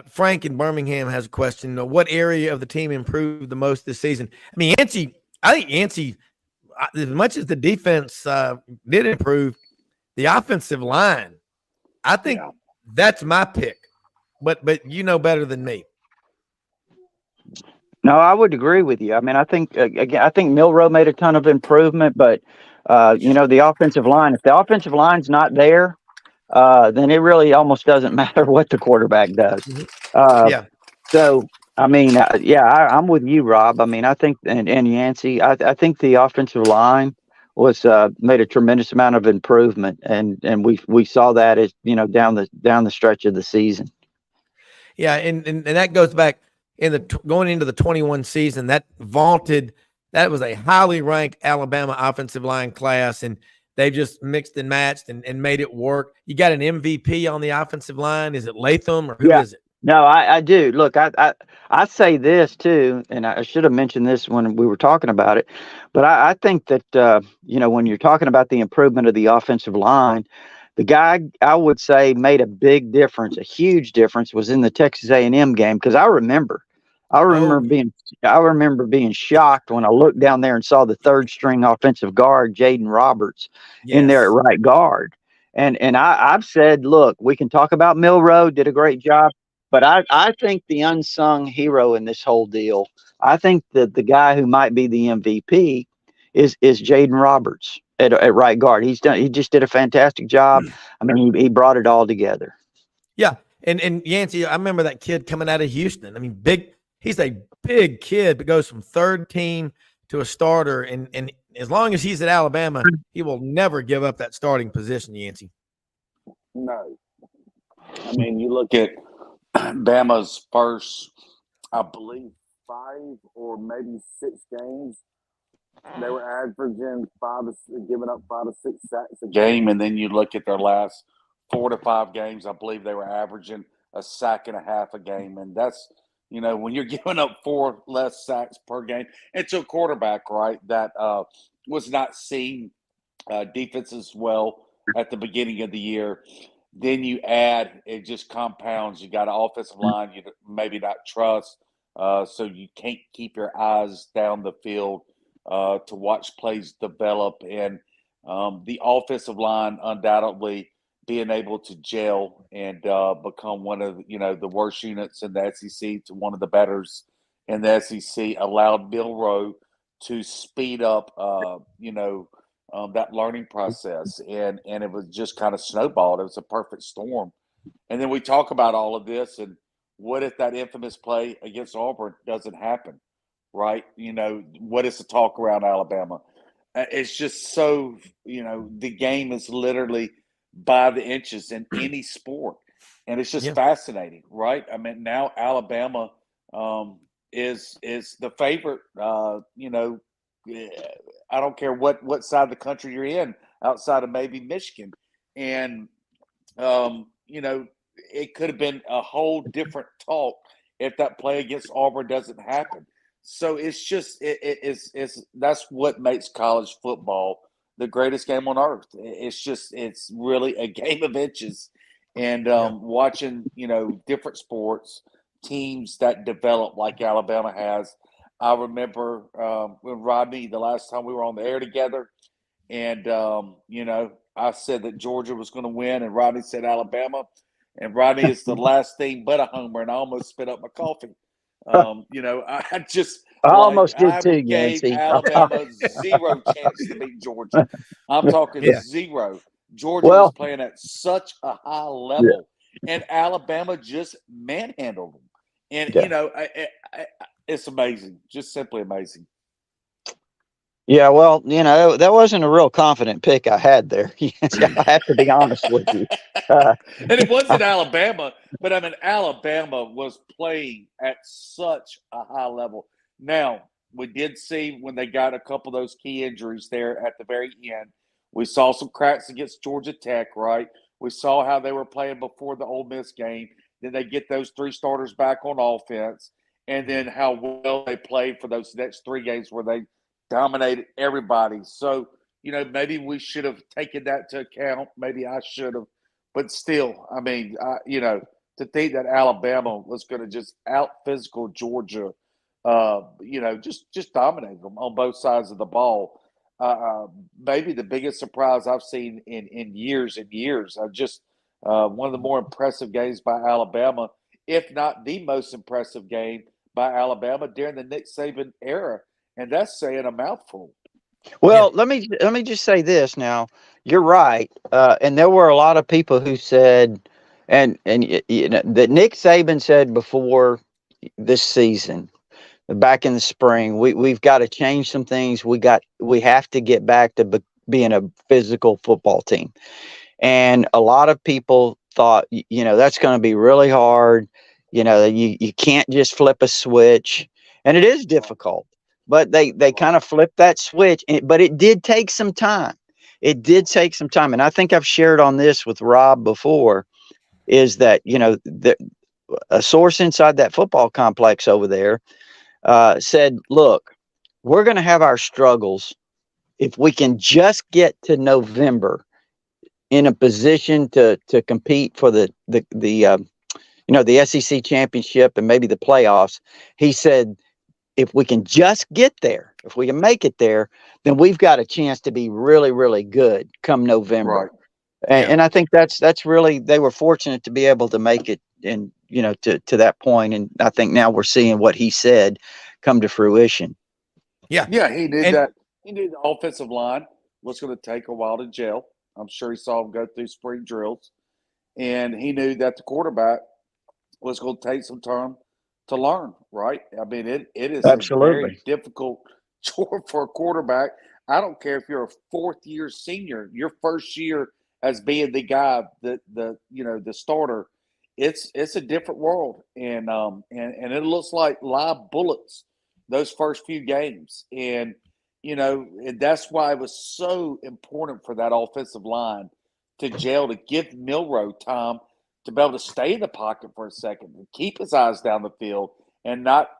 Frank in Birmingham has a question. What area of the team improved the most this season? I mean, I think Yancy, as much as the defense did improve, the offensive line, I think that's my pick. But you know better than me.
No, I would agree with you. I mean, I think Milroe made a ton of improvement, but the offensive line. If the offensive line's not there, then it really almost doesn't matter what the quarterback does. So, I mean, I'm with you, Rob. I mean, I think, and Yancy, I think the offensive line was made a tremendous amount of improvement, and we saw that as down the stretch of the season.
Yeah, and that goes back going into the 21 season. That was a highly ranked Alabama offensive line class, and they just mixed and matched and made it work. You got an MVP on the offensive line. Is it Latham or who is it?
No, I do. Look, I say this too, and I should have mentioned this when we were talking about it, but I think that, when you're talking about the improvement of the offensive line, the guy I would say made a big difference, a huge difference, was in the Texas A&M game, because I remember being shocked when I looked down there and saw the third string offensive guard, Jaden Roberts, in there at right guard. And I've said, look, we can talk about Milroe, did a great job, but I think the unsung hero in this whole deal, I think that the guy who might be the MVP is Jaden Roberts at right guard. He just did a fantastic job. I mean, he brought it all together.
Yeah. And Yancy, I remember that kid coming out of Houston. I mean, he's a big kid, but goes from third team to a starter. And as long as he's at Alabama, he will never give up that starting position, Yancy.
No. I mean, you look at Bama's first, I believe, 5 or maybe 6 games. They were averaging giving up 5 to 6 sacks a game. And then you look at their last 4 to 5 games, I believe they were averaging a sack and a half a game. And that's, when you're giving up 4 less sacks per game, it's a quarterback, right, that was not seeing defenses well at the beginning of the year. Then you add, it just compounds. You got an offensive line you maybe not trust, so you can't keep your eyes down the field to watch plays develop. And the offensive line undoubtedly being able to gel and become one of the worst units in the SEC to one of the betters in the SEC allowed Bill Rowe to speed up that learning process, and it was just kind of snowballed. It was a perfect storm. And then we talk about all of this, and what if that infamous play against Auburn doesn't happen, right? What is the talk around Alabama? It's just so, the game is literally by the inches in any sport. And it's just fascinating, right? I mean, now Alabama is the favorite. I don't care what side of the country you're in, outside of maybe Michigan. And, it could have been a whole different talk if that play against Auburn doesn't happen. So it's just that's what makes college football the greatest game on earth. It's really a game of inches. And watching, different sports, teams that develop like Alabama has. I remember when Rodney, the last time we were on the air together, and, I said that Georgia was going to win, and Rodney said Alabama. And Rodney is the last thing but a homer, and I almost spit up my coffee. I
almost did too,
gave
Yancy.
Alabama 0 chance to beat Georgia. I'm talking 0. Georgia was playing at such a high level, and Alabama just manhandled them. And, it's amazing, just simply amazing.
Yeah, well, that wasn't a real confident pick I had there. I have to be honest with you.
And it wasn't Alabama, but I mean, Alabama was playing at such a high level. Now, we did see when they got a couple of those key injuries there at the very end, we saw some cracks against Georgia Tech, right? We saw how they were playing before the Ole Miss game. Then they get those 3 starters back on offense, and then how well they played for those next 3 games where they dominated everybody. So, maybe we should have taken that to account. Maybe I should have. But still, I mean, to think that Alabama was going to just out-physical Georgia, just dominate them on both sides of the ball. Maybe the biggest surprise I've seen in years and years. One of the more impressive games by Alabama, if not the most impressive game by Alabama during the Nick Saban era. And that's saying a mouthful.
Well, let me just say this now. You're right, and there were a lot of people who said, and that Nick Saban said before this season, back in the spring, we've got to change some things. We have to get back to being a physical football team, and a lot of people thought, that's going to be really hard. You can't just flip a switch, and it is difficult. But they kind of flipped that switch, but it did take some time. It did take some time. And I think I've shared on this with Rob before, is that, a source inside that football complex over there said, look, we're going to have our struggles if we can just get to November in a position to compete for the SEC championship and maybe the playoffs. He said, if we can just get there, if we can make it there, then we've got a chance to be really, really good come November. Right. And I think that's really, they were fortunate to be able to make it and, to that point. And I think now we're seeing what he said come to fruition.
Yeah, he did that. He knew the offensive line was going to take a while to gel. I'm sure he saw him go through spring drills. And he knew that the quarterback was going to take some time to learn, right? I mean, it is a very difficult chore for a quarterback. I don't care if you're a fourth-year senior, your first year as being the guy, the starter. It's a different world, and it looks like live bullets those first few games, and that's why it was so important for that offensive line to gel, to give Milroe time to be able to stay in the pocket for a second, to keep his eyes down the field, and not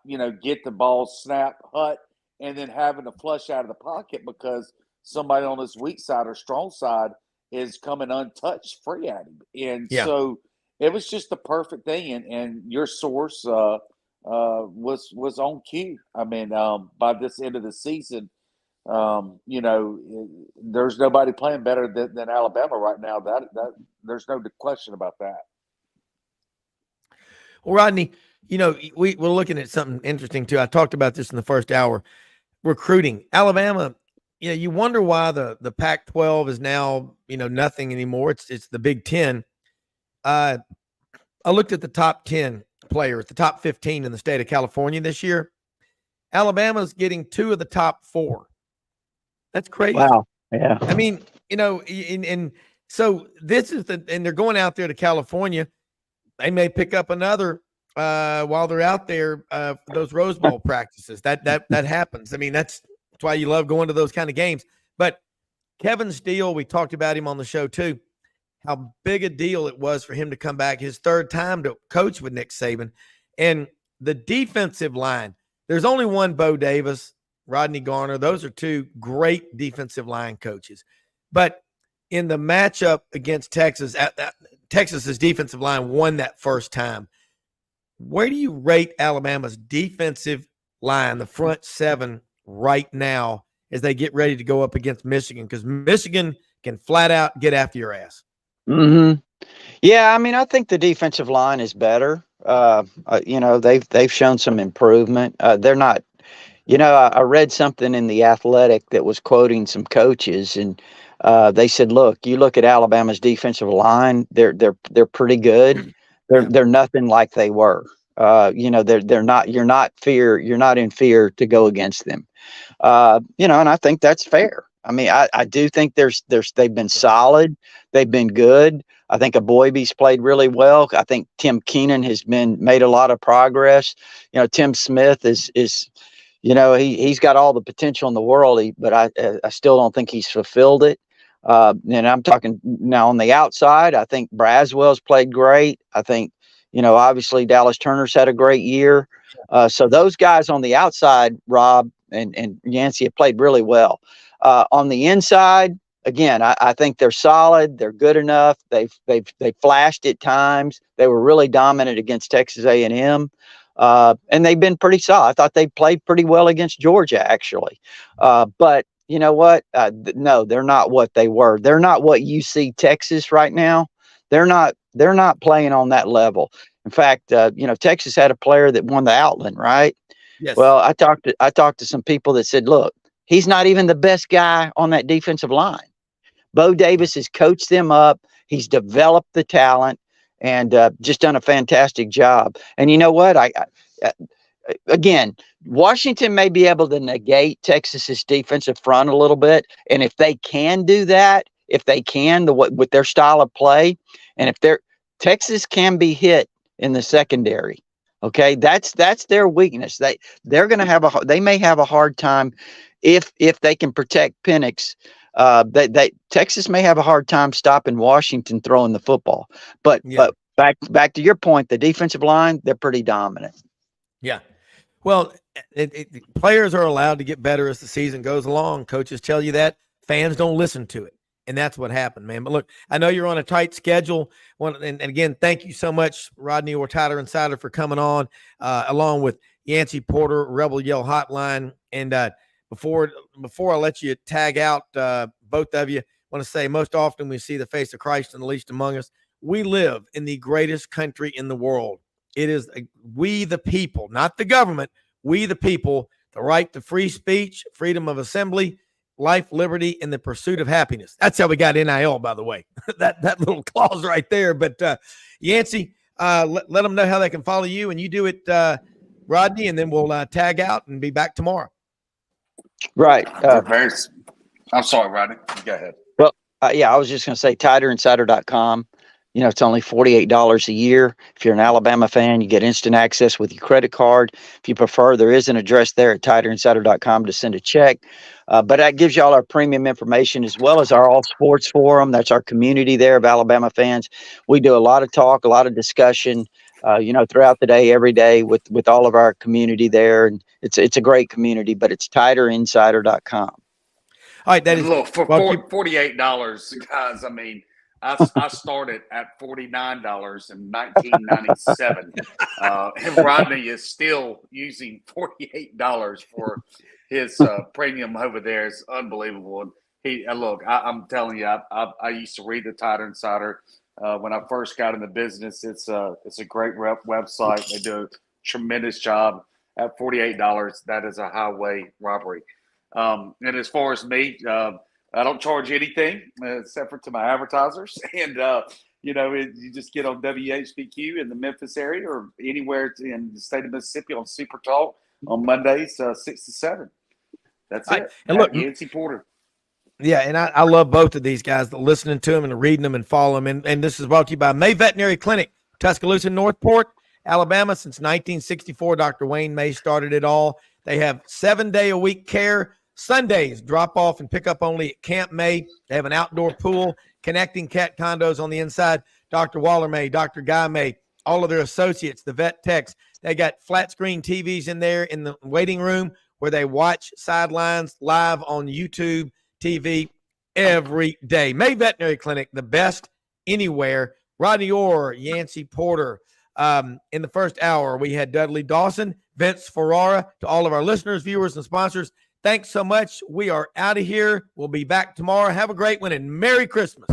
get the ball snap, hut, and then having to flush out of the pocket because somebody on his weak side or strong side is coming untouched free at him. And so it was just the perfect thing. And your source was on cue. I mean, by this end of the season, there's nobody playing better than Alabama right now. That there's no question about that.
Well, Rodney, we're looking at something interesting too. I talked about this in the first hour. Recruiting. Alabama, you wonder why the Pac-12 is now, nothing anymore. It's the Big Ten. I looked at the top 10 players, the top 15 in the state of California this year. Alabama's getting 2 of the top 4. That's crazy.
Wow. Yeah.
I mean, and so this is and they're going out there to California. They may pick up another while they're out there for those Rose Bowl practices. That happens. I mean, that's why you love going to those kind of games. But Kevin Steele, we talked about him on the show too, how big a deal it was for him to come back his third time to coach with Nick Saban. And the defensive line, there's only one Bo Davis, Rodney Garner. Those are 2 great defensive line coaches. But in the matchup against Texas, Texas's defensive line won that first time. Where do you rate Alabama's defensive line, the front 7 right now, as they get ready to go up against Michigan? Because Michigan can flat out get after your ass.
Mm-hmm. Yeah, I mean, I think the defensive line is better. They've shown some improvement. They're not. I read something in The Athletic that was quoting some coaches, and they said, "Look, you look at Alabama's defensive line; they're pretty good. They're nothing like they were. They're not. You're not in fear to go against them. And I think that's fair. I mean, I do think they've been solid. They've been good. I think Aboybe's played really well. I think Tim Keenan has made a lot of progress. Tim Smith is he's got all the potential in the world, but I still don't think he's fulfilled it. And I'm talking now on the outside. I think Braswell's played great. I think, obviously Dallas Turner's had a great year. So those guys on the outside, Rob and Yancy, have played really well. On the inside, again, I think they're solid. They're good enough. They've flashed at times. They were really dominant against Texas A&M. And they've been pretty solid. I thought they played pretty well against Georgia, actually. But you know what? No, they're not what they were. They're not what you see Texas right now. They're not playing on that level. In fact, Texas had a player that won the Outland, right?
Yes.
Well, I talked to some people that said, look, he's not even the best guy on that defensive line. Bo Davis has coached them up. He's developed the talent and just done a fantastic job. And you know what? Again, Washington may be able to negate Texas's defensive front a little bit. And if they can do that, with their style of play, and if Texas can be hit in the secondary, okay, that's their weakness. They're going to they may have a hard time if they can protect Penix. Texas may have a hard time stopping Washington throwing the football. But back to your point, the defensive line, they're pretty dominant.
Yeah. Well, players are allowed to get better as the season goes along. Coaches tell you that. Fans don't listen to it. And that's what happened, man. But look, I know you're on a tight schedule. And again, thank you so much, Rodney or Tyler Insider, for coming on, along with Yancy Porter, Rebel Yell Hotline. And before I let you tag out, both of you, I want to say most often we see the face of Christ in the least among us. We live in the greatest country in the world. It is we the people, not the government, we the people, the right to free speech, freedom of assembly, life, liberty, and the pursuit of happiness. That's how we got NIL, by the way. that little clause right there. But Yancy, let them know how they can follow you, and you do it, Rodney, and then we'll tag out and be back tomorrow.
Right.
I'm sorry, Rodney. Go ahead.
Well, yeah, I was just going to say TiderInsider.com. You know, it's only $48 a year. If you're an Alabama fan, you get instant access with your credit card. If you prefer, there is an address there at TiderInsider.com to send a check. But that gives you all our premium information as well as our All Sports Forum. That's our community there of Alabama fans. We do a lot of talk, a lot of discussion, throughout the day, every day with all of our community there. And it's a great community, but it's TiderInsider.com.
All right, that is
look for $48, guys. I mean, I started at $49 in 1997, and Rodney is still using $48 for his premium over there. It's unbelievable. And I'm telling you, I used to read the Tider Insider when I first got in the business. It's a great website. They do a tremendous job. At $48, that is a highway robbery. And as far as me, I don't charge anything except for to my advertisers. And, you just get on WHBQ in the Memphis area or anywhere in the state of Mississippi on Super Talk on Mondays, 6 to 7. That's it.
And look,
Yancy Porter.
Yeah, and I love both of these guys, listening to them and reading them and following them. And this is brought to you by May Veterinary Clinic, Tuscaloosa, Northport, Alabama. Since 1964, Dr. Wayne May started it all. They have 7-day-a-week care. Sundays, drop off and pick up only at Camp May. They have an outdoor pool, connecting cat condos on the inside. Dr. Waller May, Dr. Guy May, all of their associates, the vet techs. They got flat screen TVs in there in the waiting room where they watch sidelines live on YouTube TV every day. May Veterinary Clinic, the best anywhere. Rodney Orr, Yancy Porter. In the first hour, we had Dudley Dawson, Vince Ferrara. To all of our listeners, viewers, and sponsors, thanks so much. We are out of here. We'll be back tomorrow. Have a great one and Merry Christmas.